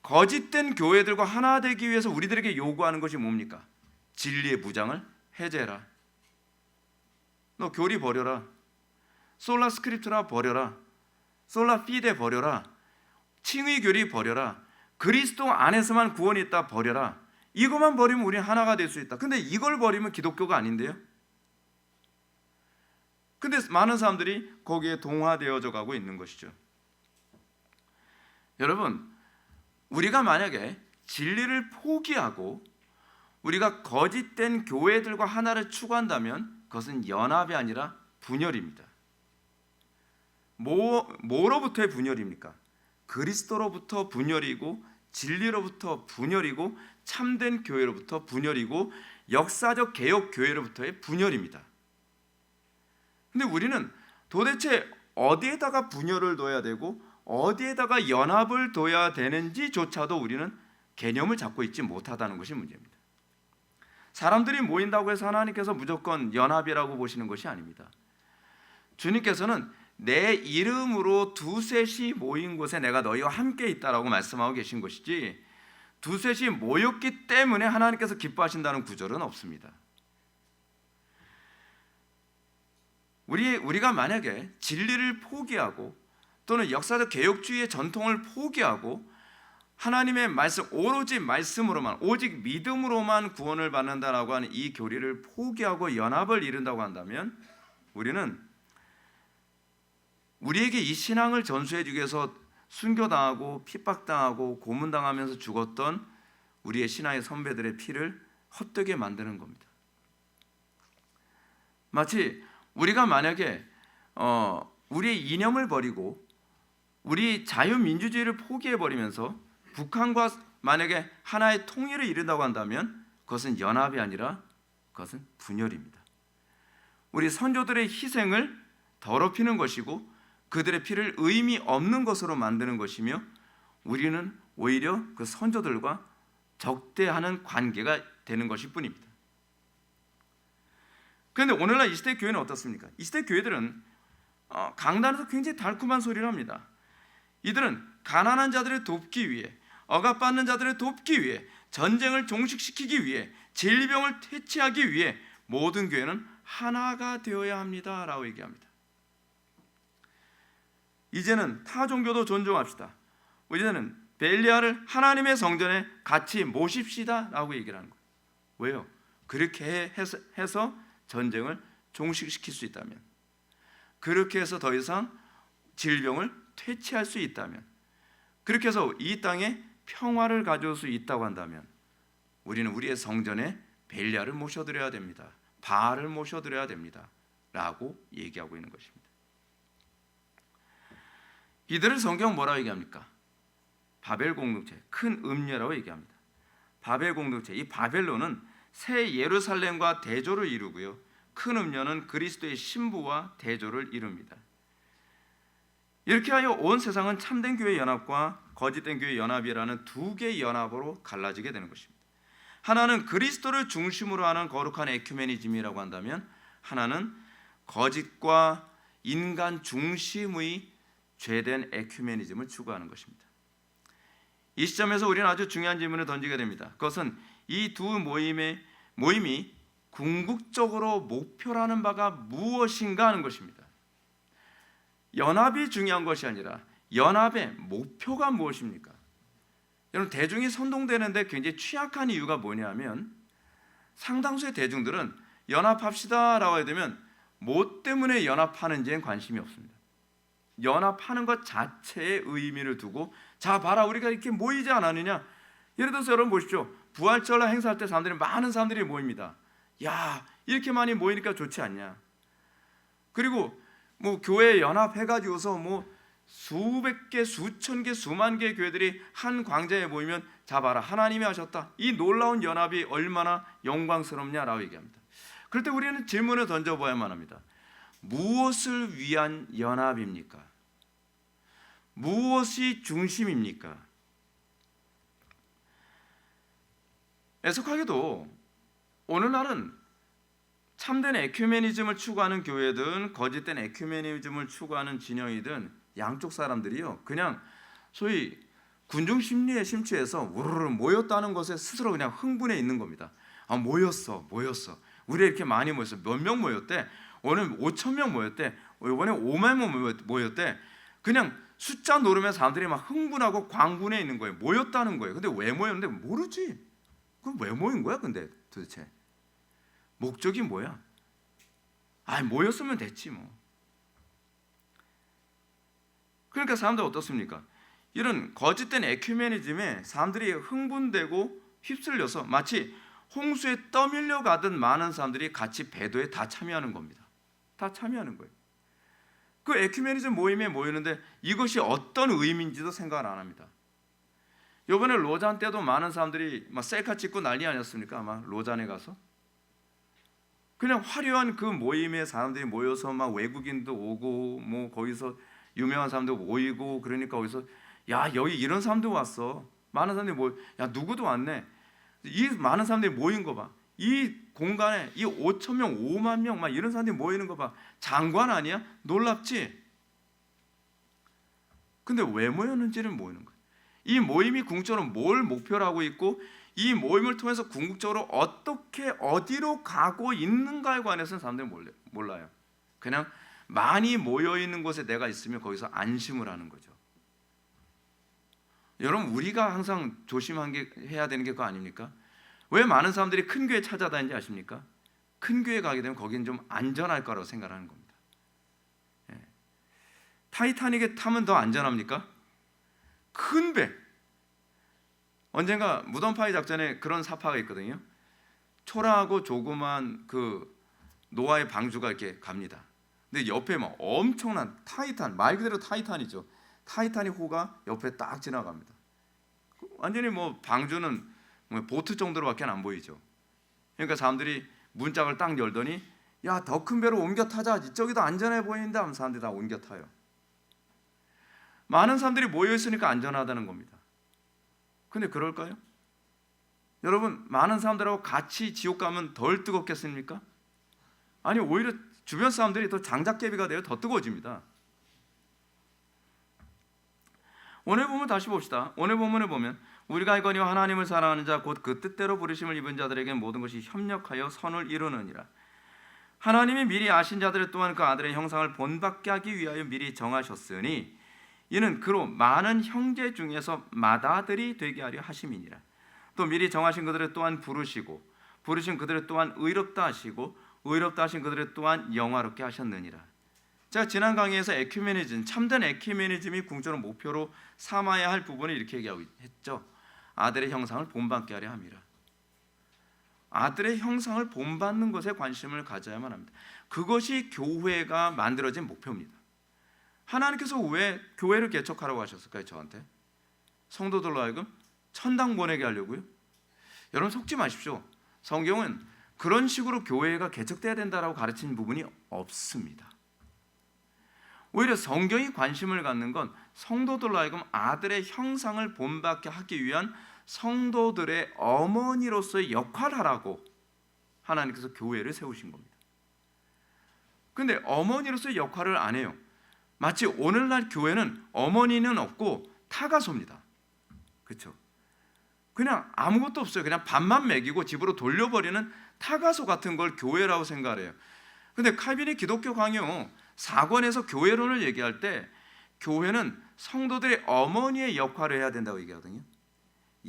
거짓된 교회들과 하나 되기 위해서 우리들에게 요구하는 것이 뭡니까? 진리의 무장을 해제해라. 너 교리 버려라. 솔라 스크립트라 버려라. 솔라 피데 버려라. 칭의 교리 버려라. 그리스도 안에서만 구원이 있다 버려라. 이것만 버리면 우리는 하나가 될 수 있다. 근데 이걸 버리면 기독교가 아닌데요? 근데 많은 사람들이 거기에 동화되어져 가고 있는 것이죠. 여러분, 우리가 만약에 진리를 포기하고 우리가 거짓된 교회들과 하나를 추구한다면 그것은 연합이 아니라 분열입니다. 뭐로부터의 분열입니까? 그리스도로부터 분열이고, 진리로부터 분열이고, 참된 교회로부터 분열이고, 역사적 개혁 교회로부터의 분열입니다. 근데 우리는 도대체 어디에다가 분열을 둬야 되고 어디에다가 연합을 둬야 되는지조차도 우리는 개념을 잡고 있지 못하다는 것이 문제입니다. 사람들이 모인다고 해서 하나님께서 무조건 연합이라고 보시는 것이 아닙니다. 주님께서는 내 이름으로 두셋이 모인 곳에 내가 너희와 함께 있다라고 말씀하고 계신 것이지, 두셋이 모였기 때문에 하나님께서 기뻐하신다는 구절은 없습니다. 우리가 만약에 진리를 포기하고 또는 역사적 개혁주의의 전통을 포기하고 하나님의 말씀, 오로지 말씀으로만, 오직 믿음으로만 구원을 받는다라고 하는 이 교리를 포기하고 연합을 이룬다고 한다면 우리는 우리에게 이 신앙을 전수해 주기 위해서 순교당하고 핍박당하고 고문당하면서 죽었던 우리의 신앙의 선배들의 피를 헛되게 만드는 겁니다. 마치 우리가 만약에 우리의 이념을 버리고 우리 자유민주주의를 포기해버리면서 북한과 만약에 하나의 통일을 이룬다고 한다면 그것은 연합이 아니라 그것은 분열입니다. 우리 선조들의 희생을 더럽히는 것이고 그들의 피를 의미 없는 것으로 만드는 것이며 우리는 오히려 그 선조들과 적대하는 관계가 되는 것일 뿐입니다. 그런데 오늘날 이 시대 교회는 어떻습니까? 이 시대 교회들은 강단에서 굉장히 달콤한 소리를 합니다. 이들은 가난한 자들을 돕기 위해, 억압받는 자들을 돕기 위해, 전쟁을 종식시키기 위해, 질병을 퇴치하기 위해 모든 교회는 하나가 되어야 합니다라고 얘기합니다. 이제는 타 종교도 존중합시다. 이제는 벨리알을 하나님의 성전에 같이 모십시다라고 얘기를 하는 거예요. 왜요? 그렇게 해서 전쟁을 종식시킬 수 있다면, 그렇게 해서 더 이상 질병을 퇴치할 수 있다면, 그렇게 해서 이 땅에 평화를 가져올 수 있다고 한다면 우리는 우리의 성전에 벨리알을 모셔드려야 됩니다. 바알을 모셔드려야 됩니다 라고 얘기하고 있는 것입니다. 이들을 성경 뭐라고 얘기합니까? 바벨 공동체, 큰 음녀라고 얘기합니다. 바벨 공동체, 이 바벨론은 새 예루살렘과 대조를 이루고요, 큰 음녀는 그리스도의 신부와 대조를 이룹니다. 이렇게 하여 온 세상은 참된 교회 연합과 거짓된 교회 연합이라는 두 개의 연합으로 갈라지게 되는 것입니다. 하나는 그리스도를 중심으로 하는 거룩한 에큐메니즘이라고 한다면, 하나는 거짓과 인간 중심의 죄된 에큐메니즘을 추구하는 것입니다. 이 시점에서 우리는 아주 중요한 질문을 던지게 됩니다. 그것은 이 두 모임이 궁극적으로 목표라는 바가 무엇인가 하는 것입니다. 연합이 중요한 것이 아니라 연합의 목표가 무엇입니까? 여러분, 대중이 선동되는데 굉장히 취약한 이유가 뭐냐면, 상당수의 대중들은 연합합시다라고 해야 되면 뭐 때문에 연합하는지엔 관심이 없습니다. 연합하는 것 자체의 의미를 두고, 자 봐라 우리가 이렇게 모이지 않았느냐. 예를 들어서 여러분 보십시오. 부활절 행사할 때 많은 사람들이 모입니다. 야, 이렇게 많이 모이니까 좋지 않냐. 그리고 뭐 교회 연합해가지고서 뭐 수백 개, 수천 개, 수만 개의 교회들이 한 광장에 모이면, 자 봐라 하나님이 하셨다, 이 놀라운 연합이 얼마나 영광스럽냐라고 얘기합니다. 그럴 때 우리는 질문을 던져봐야만 합니다. 무엇을 위한 연합입니까? 무엇이 중심입니까? 애석하게도 오늘날은 참된 에큐메니즘을 추구하는 교회든 거짓된 에큐메니즘을 추구하는 진영이든 양쪽 사람들이요, 그냥 소위 군중 심리에 심취해서 우르르 모였다는 것에 스스로 그냥 흥분해 있는 겁니다. 아, 모였어. 우리 이렇게 많이 모였어. 몇 명 모였대? 오늘 5천 명 모였대. 이번에 5만 명 모였대. 그냥 숫자 노르면 사람들이 막 흥분하고 광분해 있는 거예요. 모였다는 거예요. 근데 왜 모였는데 모르지. 그럼 왜 모인 거야? 근데 도대체 목적이 뭐야? 아, 모였으면 됐지 뭐. 그러니까 사람들 어떻습니까? 이런 거짓된 에큐메니즘에 사람들이 흥분되고 휩쓸려서 마치 홍수에 떠밀려 가듯 많은 사람들이 같이 배도에 다 참여하는 겁니다. 다 참여하는 거예요. 그 에큐메니즘 모임에 모이는데 이것이 어떤 의미인지도 생각을 안 합니다. 이번에 로잔 때도 많은 사람들이 막 셀카 찍고 난리 아니었습니까? 아마 로잔에 가서 그냥 화려한 그 모임에 사람들이 모여서 막 외국인도 오고 뭐 거기서 유명한 사람도 모이고, 그러니까 거기서 야, 여기 이런 사람도 왔어. 많은 사람들이 야, 누구도 왔네. 이 많은 사람들이 모인 거 봐. 이 공간에 이 5천 명, 5만 명 막 이런 사람들이 모이는 거 봐. 장관 아니야? 놀랍지? 근데 왜 모였는지를 모이는 거예요. 이 모임이 궁극적으로 뭘 목표로 하고 있고, 이 모임을 통해서 궁극적으로 어떻게 어디로 가고 있는가에 관해서는 사람들이 몰라요. 그냥 많이 모여 있는 곳에 내가 있으면 거기서 안심을 하는 거죠. 여러분, 우리가 항상 조심해야 되는 게 그거 아닙니까? 왜 많은 사람들이 큰 교회 찾아다니는지 아십니까? 큰 교회 가게 되면 거기는 좀 안전할 거라고 생각하는 겁니다. 타이타닉에 타면 더 안전합니까? 큰 배. 언젠가 무덤파이 작전에 그런 사파가 있거든요. 초라하고 조그만 그 노아의 방주가 이렇게 갑니다. 근데 옆에 막 엄청난 타이탄, 말 그대로 타이탄이죠. 타이타닉 호가 옆에 딱 지나갑니다. 완전히 뭐 방주는 뭐 보트 정도로밖에 안 보이죠. 그러니까 사람들이 문짝을 딱 열더니 야, 더 큰 배로 옮겨 타자. 이쪽이 더 안전해 보인다 하면 사람들이 다 옮겨 타요. 많은 사람들이 모여 있으니까 안전하다는 겁니다. 근데 그럴까요? 여러분, 많은 사람들하고 같이 지옥 가면 덜 뜨겁겠습니까? 아니, 오히려 주변 사람들이 더 장작개비가 되어 더 뜨거워집니다. 오늘 본문 다시 봅시다. 오늘 본문에 보면 우리가 알거니와 하나님을 사랑하는 자 곧 그 뜻대로 부르심을 입은 자들에게 모든 것이 협력하여 선을 이루느니라. 하나님이 미리 아신 자들을 또한 그 아들의 형상을 본받게 하기 위하여 미리 정하셨으니 이는 그로 많은 형제 중에서 맏아들이 되게 하려 하심이니라. 또 미리 정하신 그들을 또한 부르시고 부르신 그들을 또한 의롭다 하시고 의롭다 하신 그들을 또한 영화롭게 하셨느니라. 제가 지난 강의에서 에큐메니즘, 참된 에큐메니즘이 궁극적으로 목표로 삼아야 할 부분을 이렇게 얘기하고 했죠. 아들의 형상을 본받게 하려 함이라. 아들의 형상을 본받는 것에 관심을 가져야만 합니다. 그것이 교회가 만들어진 목표입니다. 하나님께서 왜 교회를 개척하라고 하셨을까요? 저한테 성도들로 하여금 천당 보내게 하려고요? 여러분, 속지 마십시오. 성경은 그런 식으로 교회가 개척돼야 된다라고 가르치는 부분이 없습니다. 오히려 성경이 관심을 갖는 건 성도들로 하여금 아들의 형상을 본받게 하기 위한 성도들의 어머니로서의 역할을 하라고 하나님께서 교회를 세우신 겁니다. 근데 어머니로서의 역할을 안 해요. 마치 오늘날 교회는 어머니는 없고 타가소입니다. 그렇죠? 그냥 아무것도 없어요. 그냥 밥만 먹이고 집으로 돌려버리는 타가소 같은 걸 교회라고 생각을 해요. 근데 칼빈이 기독교 강요 4권에서 교회론을 얘기할 때 교회는 성도들의 어머니의 역할을 해야 된다고 얘기하거든요.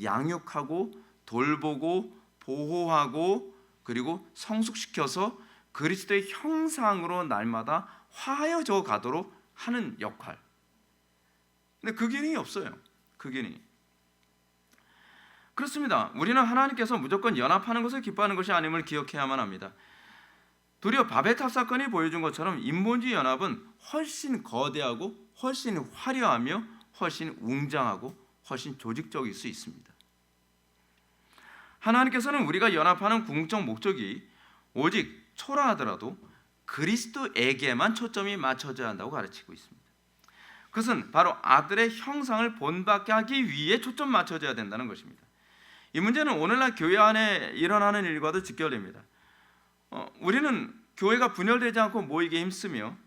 양육하고 돌보고 보호하고 그리고 성숙시켜서 그리스도의 형상으로 날마다 화해져 가도록 하는 역할. 근데 그 기능이 없어요. 그 기능이. 그렇습니다. 우리는 하나님께서 무조건 연합하는 것을 기뻐하는 것이 아님을 기억해야만 합니다. 도리어 바벨탑 사건이 보여준 것처럼 인본주의 연합은 훨씬 거대하고 훨씬 화려하며 훨씬 웅장하고 훨씬 조직적일 수 있습니다. 하나님께서는 우리가 연합하는 궁극적 목적이 오직 초라하더라도 그리스도에게만 초점이 맞춰져야 한다고 가르치고 있습니다. 그것은 바로 아들의 형상을 본받게 하기 위해 초점 맞춰져야 된다는 것입니다. 이 문제는 오늘날 교회 안에 일어나는 일과도 직결됩니다. 우리는 교회가 분열되지 않고 모이게 힘쓰며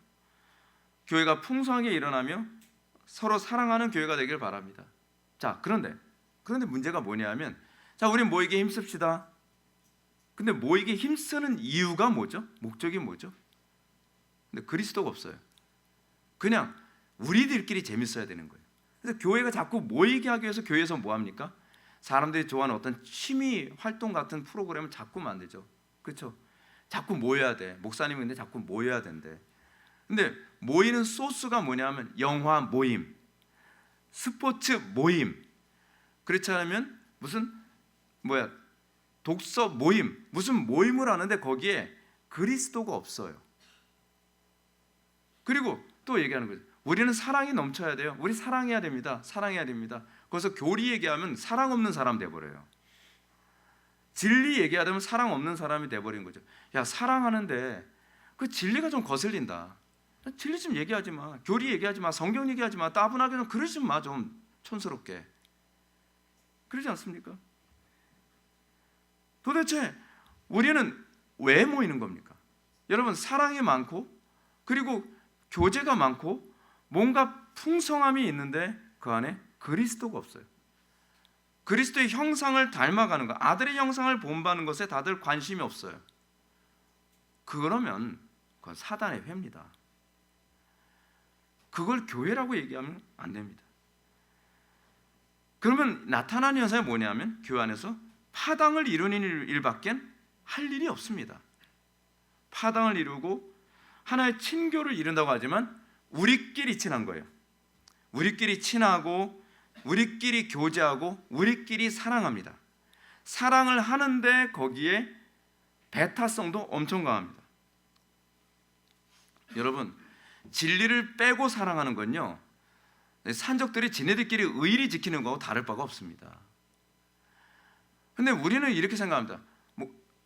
교회가 풍성하게 일어나며 서로 사랑하는 교회가 되길 바랍니다. 자, 그런데 문제가 뭐냐면, 자, 우리 모이게 힘씁시다. 근데 모이게 힘쓰는 이유가 뭐죠? 목적이 뭐죠? 근데 그리스도가 없어요. 그냥 우리들끼리 재밌어야 되는 거예요. 그래서 교회가 자꾸 모이게 하기 위해서 교회에서 뭐 합니까? 사람들이 좋아하는 어떤 취미 활동 같은 프로그램을 자꾸 만들죠. 그렇죠? 자꾸 모여야 돼. 목사님이 근데 자꾸 모여야 된대. 근데 모이는 소스가 뭐냐면 영화 모임, 스포츠 모임, 그렇지 않으면 무슨 독서 모임, 무슨 모임을 하는데 거기에 그리스도가 없어요. 그리고 또 얘기하는 거죠. 우리는 사랑이 넘쳐야 돼요. 우리 사랑해야 됩니다. 사랑해야 됩니다. 그래서 교리 얘기하면 사랑 없는 사람 돼버려요. 진리 얘기하면 사랑 없는 사람이 돼버린 거죠. 야, 사랑하는데 그 진리가 좀 거슬린다. 진리 좀 얘기하지 마. 교리 얘기하지 마. 성경 얘기하지 마. 따분하게 좀 그러지 마. 좀 촌스럽게. 그러지 않습니까? 도대체 우리는 왜 모이는 겁니까? 여러분, 사랑이 많고 그리고 교제가 많고 뭔가 풍성함이 있는데 그 안에 그리스도가 없어요. 그리스도의 형상을 닮아가는 것, 아들의 형상을 본받는 것에 다들 관심이 없어요. 그러면 그건 사단의 회입니다. 그걸 교회라고 얘기하면 안 됩니다. 그러면 나타나는 현상이 뭐냐면 교회 안에서 파당을 이루는 일밖에 할 일이 없습니다. 파당을 이루고 하나의 친교를 이룬다고 하지만 우리끼리 친한 거예요. 우리끼리 친하고 우리끼리 교제하고 우리끼리 사랑합니다. 사랑을 하는데 거기에 배타성도 엄청 강합니다. 여러분, 진리를 빼고 사랑하는 건요, 산적들이 지네들끼리 의리 지키는 거하고 다를 바가 없습니다. 근데 우리는 이렇게 생각합니다.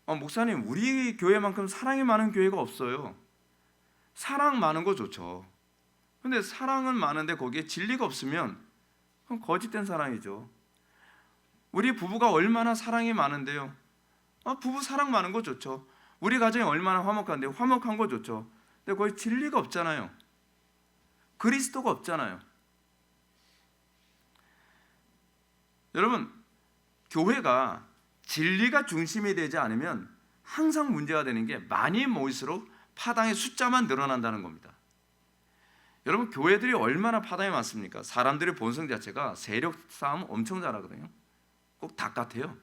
목사님, 우리 교회만큼 사랑이 많은 교회가 없어요. 사랑 많은 거 좋죠. 근데 사랑은 많은데 거기에 진리가 없으면 그건 거짓된 사랑이죠. 우리 부부가 얼마나 사랑이 많은데요. 부부 사랑 많은 거 좋죠. 우리 가정이 얼마나 화목한데 화목한 거 좋죠. 근데 거기 진리가 없잖아요. 그리스도가 없잖아요. 여러분, 교회가 진리가 중심이 되지 않으면 항상 문제가 되는 게 많이 모일수록 파당의 숫자만 늘어난다는 겁니다. 여러분, 교회들이 얼마나 파당이 많습니까? 사람들의 본성 자체가 세력 싸움 엄청 잘하거든요. 꼭 닭 같아요.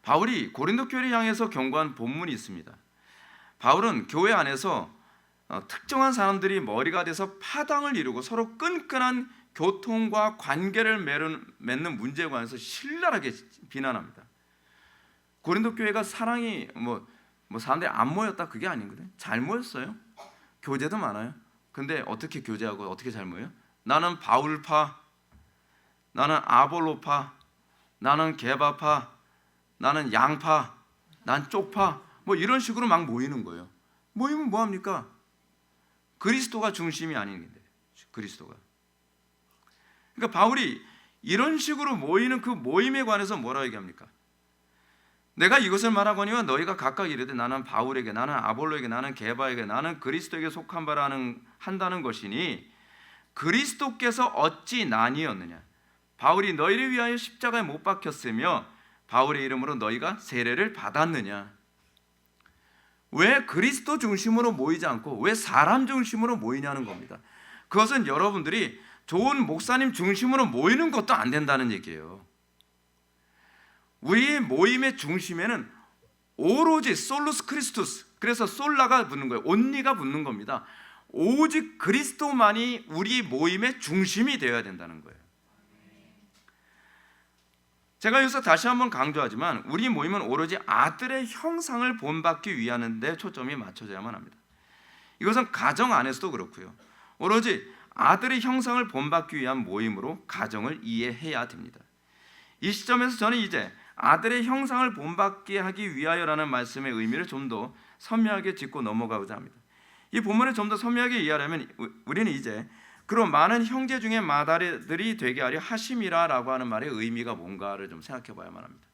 바울이 고린도 교회를 향해서 경고한 본문이 있습니다. 바울은 교회 안에서 특정한 사람들이 머리가 돼서 파당을 이루고 서로 끈끈한 교통과 관계를 맺는 문제에 관해서 신랄하게 비난합니다. 고린도 교회가 사랑이 사람들이 안 모였다 그게 아니거든요. 잘 모였어요. 교제도 많아요. 근데 어떻게 교제하고 어떻게 잘 모여요? 나는 바울파, 나는 아볼로파, 나는 게바파, 나는 양파, 난 쪽파, 이런 식으로 막 모이는 거예요. 모이면 뭐합니까? 그리스도가 중심이 아닌데, 그리스도가. 그러니까 바울이 이런 식으로 모이는 그 모임에 관해서 뭐라고 얘기합니까? 내가 이것을 말하거니와 너희가 각각 이르되 나는 바울에게, 나는 아볼로에게, 나는 게바에게, 나는 그리스도에게 속한 바라 한다는 것이니 그리스도께서 어찌 나뉘었느냐? 바울이 너희를 위하여 십자가에 못 박혔으며 바울의 이름으로 너희가 세례를 받았느냐? 왜 그리스도 중심으로 모이지 않고 왜 사람 중심으로 모이냐는 겁니다. 그것은 여러분들이 좋은 목사님 중심으로 모이는 것도 안 된다는 얘기예요. 우리 모임의 중심에는 오로지 솔루스 크리스투스, 그래서 솔라가 붙는 거예요. 온리가 붙는 겁니다. 오직 그리스도만이 우리 모임의 중심이 되어야 된다는 거예요. 제가 여기서 다시 한번 강조하지만 우리 모임은 오로지 아들의 형상을 본받기 위한 데 초점이 맞춰져야만 합니다. 이것은 가정 안에서도 그렇고요. 오로지 아들의 형상을 본받기 위한 모임으로 가정을 이해해야 됩니다. 이 시점에서 저는 이제 아들의 형상을 본받게 하기 위하여라는 말씀의 의미를 좀 더 선명하게 짚고 넘어가고자 합니다. 이 본문을 좀 더 선명하게 이해하려면 우리는 이제 그로 많은 형제 중에 맏아들이 되게 하려 하심이라라고 하는 말의 의미가 뭔가를 좀 생각해 봐야만 합니다.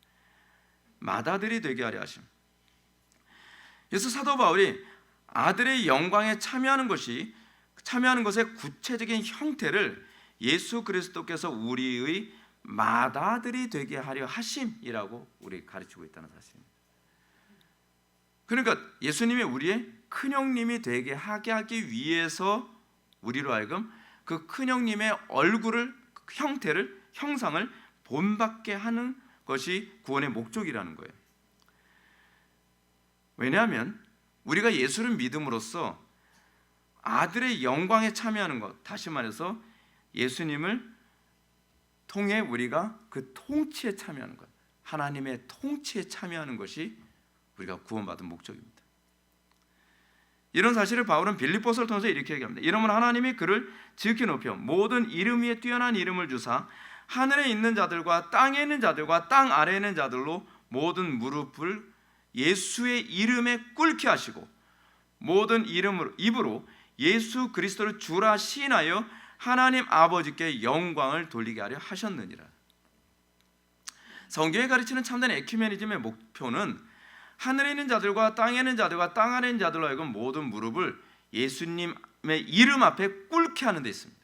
맏아들이 되게 하려 하심. 그래서 사도 바울이 아들의 영광에 참여하는 것의 구체적인 형태를 예수 그리스도께서 우리의 맏아들이 되게 하려 하심이라고 우리 가르치고 있다는 사실입니다. 그러니까 예수님이 우리의 큰형님이 되게 하기 위해서 우리로 하여금 그 큰형님의 얼굴을, 형태를, 형상을 본받게 하는 것이 구원의 목적이라는 거예요. 왜냐하면 우리가 예수를 믿음으로써 아들의 영광에 참여하는 것, 다시 말해서 예수님을 통해 우리가 그 통치에 참여하는 것, 하나님의 통치에 참여하는 것이 우리가 구원받은 목적입니다. 이런 사실을 바울은 빌립보서를 통해서 이렇게 얘기합니다. 이러므로 하나님이 그를 지극히 높여 모든 이름 위에 뛰어난 이름을 주사 하늘에 있는 자들과 땅에 있는 자들과 땅 아래에 있는 자들로 모든 무릎을 예수의 이름에 꿇게 하시고 모든 입으로 예수 그리스도를 주라 시인하여 하나님 아버지께 영광을 돌리게 하려 하셨느니라. 성경이 가르치는 참된 에큐메니즘의 목표는 하늘에 있는 자들과 땅에 있는 자들과 땅 아래에 있는 자들로 하여금 모든 무릎을 예수님의 이름 앞에 꿇게 하는 데 있습니다.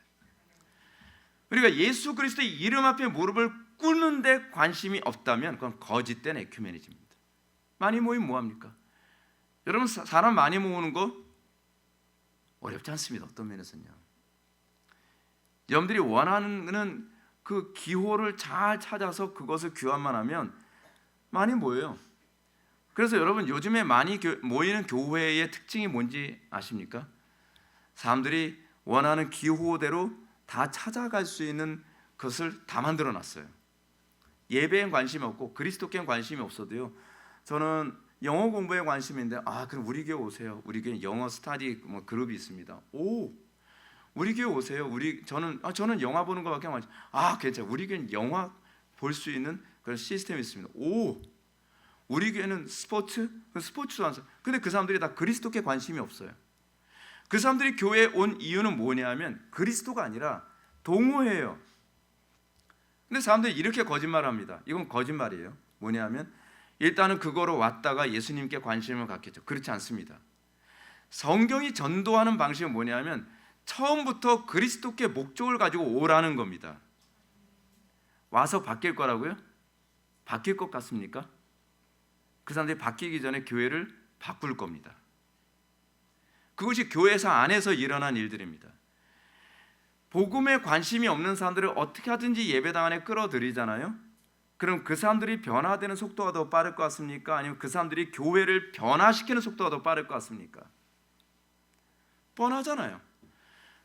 그러니까 예수 그리스도의 이름 앞에 무릎을 꿇는 데 관심이 없다면 그건 거짓된 에큐메니즘입니다. 많이 모이면 뭐합니까? 여러분, 사람 많이 모으는 거 어렵지 않습니다. 어떤 면에서는요. 여러분들이 원하는 그 기호를 잘 찾아서 그것을 규합만 하면 많이 모여요. 그래서 여러분, 요즘에 많이 모이는 교회의 특징이 뭔지 아십니까? 사람들이 원하는 기호대로 다 찾아갈 수 있는 것을 다 만들어 놨어요. 예배엔 관심이 없고 그리스도께는 관심이 없어도요, 저는 영어 공부에 관심인데 그럼 우리 교회 오세요. 우리 교회 영어 스터디 그룹이 있습니다. 오, 우리 교회 오세요. 저는 영화 보는 거밖에 안 하죠. 괜찮아. 우리 교회는 영화 볼 수 있는 그런 시스템이 있습니다. 오, 우리 교회는 스포츠도 안 써. 근데 그 사람들이 다 그리스도께 관심이 없어요. 그 사람들이 교회에 온 이유는 뭐냐면 그리스도가 아니라 동호회예요. 근데 사람들이 이렇게 거짓말합니다. 이건 거짓말이에요. 뭐냐면 일단은 그거로 왔다가 예수님께 관심을 갖겠죠. 그렇지 않습니다. 성경이 전도하는 방식은 뭐냐면 처음부터 그리스도께 목적을 가지고 오라는 겁니다. 와서 바뀔 거라고요? 바뀔 것 같습니까? 그 사람들이 바뀌기 전에 교회를 바꿀 겁니다. 그것이 교회에서 안에서 일어난 일들입니다. 복음에 관심이 없는 사람들을 어떻게 하든지 예배당 안에 끌어들이잖아요. 그럼 그 사람들이 변화되는 속도가 더 빠를 것 같습니까? 아니면 그 사람들이 교회를 변화시키는 속도가 더 빠를 것 같습니까? 뻔하잖아요.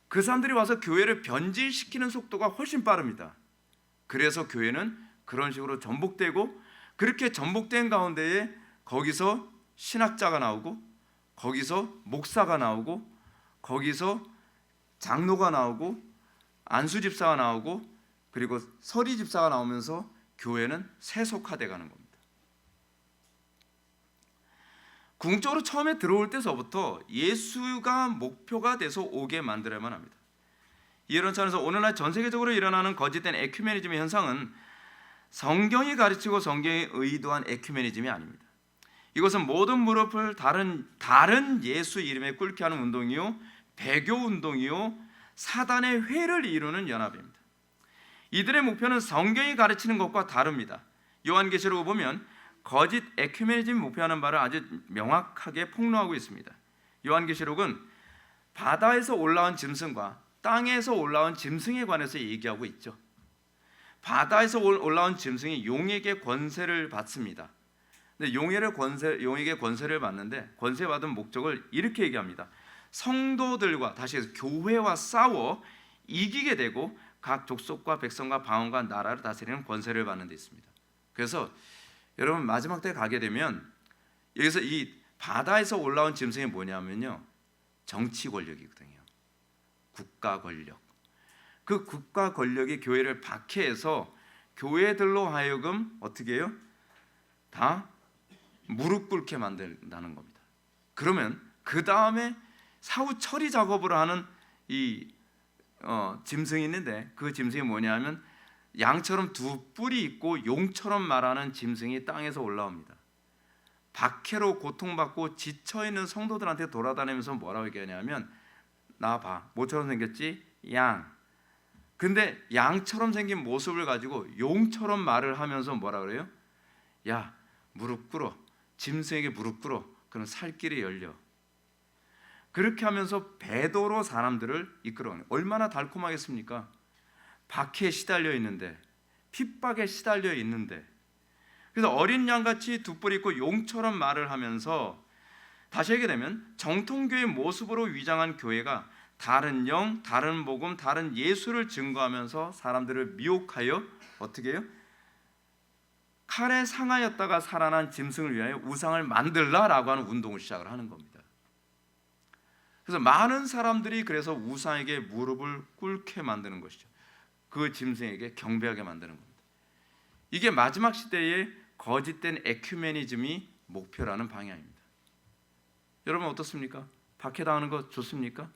그 사람들이 와서 교회를 변질시키는 속도가 훨씬 빠릅니다. 그래서 교회는 그런 식으로 전복되고, 그렇게 전복된 가운데에 거기서 신학자가 나오고, 거기서 목사가 나오고, 거기서 장로가 나오고, 안수 집사가 나오고, 그리고 서리 집사가 나오면서 교회는 세속화돼 가는 겁니다. 궁극적으로 처음에 들어올 때서부터 예수가 목표가 돼서 오게 만들어야만 합니다. 이런 차원에서 오늘날 전 세계적으로 일어나는 거짓된 에큐메니즘의 현상은 성경이 가르치고 성경이 의도한 에큐메니즘이 아닙니다. 이것은 모든 무릎을 다른 예수 이름에 꿇게 하는 운동이요, 배교 운동이요, 사단의 회를 이루는 연합입니다. 이들의 목표는 성경이 가르치는 것과 다릅니다. 요한계시록을 보면 거짓 에큐메니즘이 목표하는 바를 아주 명확하게 폭로하고 있습니다. 요한계시록은 바다에서 올라온 짐승과 땅에서 올라온 짐승에 관해서 얘기하고 있죠. 바다에서 올라온 짐승이 용에게 권세를 받습니다. 근데 용에게 권세를 받는데 권세받은 목적을 이렇게 얘기합니다. 성도들과, 다시 해서 교회와 싸워 이기게 되고 각 족속과 백성과 방언과 나라를 다스리는 권세를 받는 데 있습니다. 그래서 여러분 마지막 때 가게 되면 여기서 이 바다에서 올라온 짐승이 뭐냐면요, 정치 권력이거든요. 국가 권력. 그 국가 권력이 교회를 박해해서 교회들로 하여금 어떻게 해요? 다 무릎 꿇게 만든다는 겁니다. 그러면 그 다음에 사후 처리 작업을 하는 이 짐승이 있는데, 그 짐승이 뭐냐면 양처럼 두 뿔이 있고 용처럼 말하는 짐승이 땅에서 올라옵니다. 박해로 고통받고 지쳐있는 성도들한테 돌아다니면서 뭐라고 얘기하냐면, 나 봐, 뭐처럼 생겼지? 양. 근데 양처럼 생긴 모습을 가지고 용처럼 말을 하면서 뭐라 그래요? 야, 무릎 꿇어. 짐승에게 무릎 꿇어. 그럼 살 길이 열려. 그렇게 하면서 배도로 사람들을 이끌어가는, 얼마나 달콤하겠습니까? 박해에 시달려 있는데, 핍박에 시달려 있는데, 그래서 어린 양같이 두 뿔 있고 용처럼 말을 하면서, 다시 얘기되면 정통교의 모습으로 위장한 교회가 다른 영, 다른 복음, 다른 예수를 증거하면서 사람들을 미혹하여 어떻게 해요? 칼에 상하였다가 살아난 짐승을 위하여 우상을 만들라라고 하는 운동을 시작을 하는 겁니다. 그래서 많은 사람들이 그래서 우상에게 무릎을 꿇게 만드는 것이죠. 그 짐승에게 경배하게 만드는 겁니다. 이게 마지막 시대의 거짓된 에큐메니즘이 목표라는 방향입니다. 여러분 어떻습니까? 박해당하는 거 좋습니까?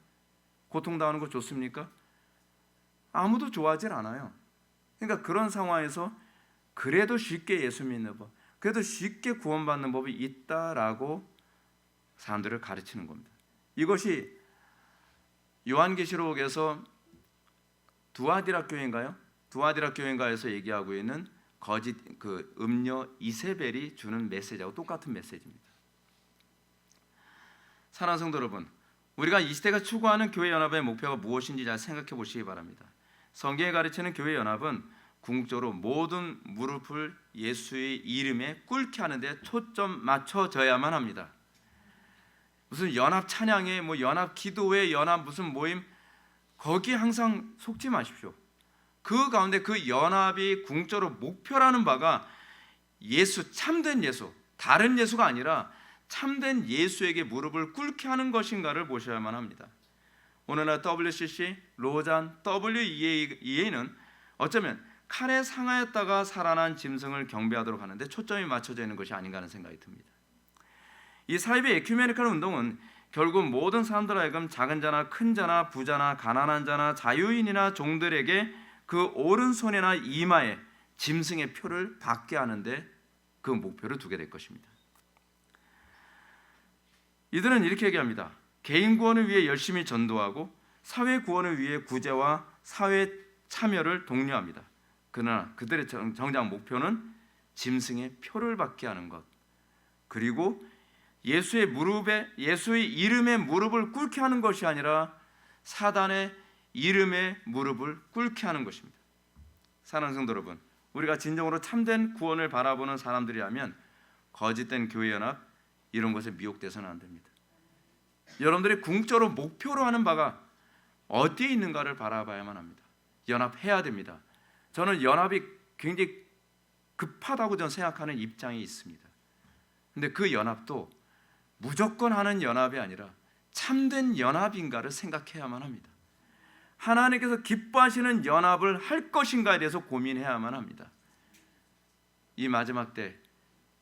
고통당하는 거 좋습니까? 아무도 좋아하질 않아요. 그러니까 그런 상황에서 그래도 쉽게 예수 믿는 법, 그래도 쉽게 구원받는 법이 있다라고 사람들을 가르치는 겁니다. 이것이 요한계시록에서 두아디라 교회인가요? 두아디라 교회인가에서 얘기하고 있는 거짓 그 음녀 이세벨이 주는 메시지하고 똑같은 메시지입니다. 사랑하는 성도 여러분, 우리가 이 시대가 추구하는 교회 연합의 목표가 무엇인지 잘 생각해 보시기 바랍니다. 성경이 가르치는 교회 연합은 궁극적으로 모든 무릎을 예수의 이름에 꿇게 하는 데 초점 맞춰져야만 합니다. 무슨 연합 찬양회, 뭐 연합 기도회, 연합 무슨 모임, 거기에 항상 속지 마십시오. 그 가운데 그 연합이 궁극적으로 목표라는 바가 예수, 참된 예수, 다른 예수가 아니라 참된 예수에게 무릎을 꿇게 하는 것인가를 보셔야만 합니다. 오늘날 WCC, 로잔, WEA는 어쩌면 칼에 상하였다가 살아난 짐승을 경배하도록 하는데 초점이 맞춰져 있는 것이 아닌가 하는 생각이 듭니다. 이 사이비 에큐메니컬 운동은 결국 모든 사람들 하여금 작은 자나 큰 자나 부자나 가난한 자나 자유인이나 종들에게 그 오른손이나 이마에 짐승의 표를 받게 하는데 그 목표를 두게 될 것입니다. 이들은 이렇게 얘기합니다. 개인 구원을 위해 열심히 전도하고 사회 구원을 위해 구제와 사회 참여를 독려합니다. 그러나 그들의 정작 목표는 짐승의 표를 받게 하는 것, 그리고 예수의 이름에 무릎을 꿇게 하는 것이 아니라 사단의 이름에 무릎을 꿇게 하는 것입니다. 사랑하는 성도 여러분, 우리가 진정으로 참된 구원을 바라보는 사람들이라면 거짓된 교회 연합 이런 것에 미혹돼서는 안 됩니다. 여러분들이 궁극적으로 목표로 하는 바가 어디에 있는가를 바라봐야만 합니다. 연합해야 됩니다. 저는 연합이 굉장히 급하다고 저는 생각하는 입장이 있습니다. 근데 그 연합도 무조건 하는 연합이 아니라 참된 연합인가를 생각해야만 합니다. 하나님께서 기뻐하시는 연합을 할 것인가에 대해서 고민해야만 합니다. 이 마지막 때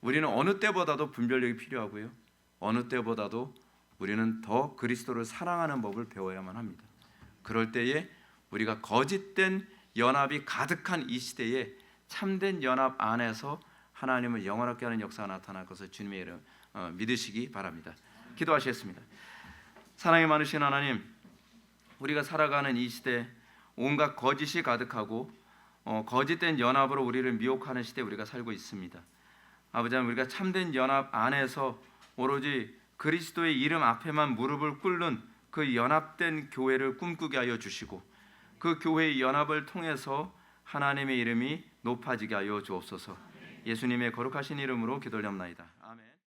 우리는 어느 때보다도 분별력이 필요하고요, 어느 때보다도 우리는 더 그리스도를 사랑하는 법을 배워야만 합니다. 그럴 때에 우리가 거짓된 연합이 가득한 이 시대에 참된 연합 안에서 하나님을 영원하게 하는 역사가 나타날 것을 주님의 이름 믿으시기 바랍니다. 기도하시겠습니다. 사랑이 많으신 하나님, 우리가 살아가는 이 시대 온갖 거짓이 가득하고 거짓된 연합으로 우리를 미혹하는 시대에 우리가 살고 있습니다. 아버지 하나님, 우리가 참된 연합 안에서 오로지 그리스도의 이름 앞에만 무릎을 꿇는 그 연합된 교회를 꿈꾸게 하여 주시고 그 교회의 연합을 통해서 하나님의 이름이 높아지게 하여 주옵소서. 예수님의 거룩하신 이름으로 기도드립나이다.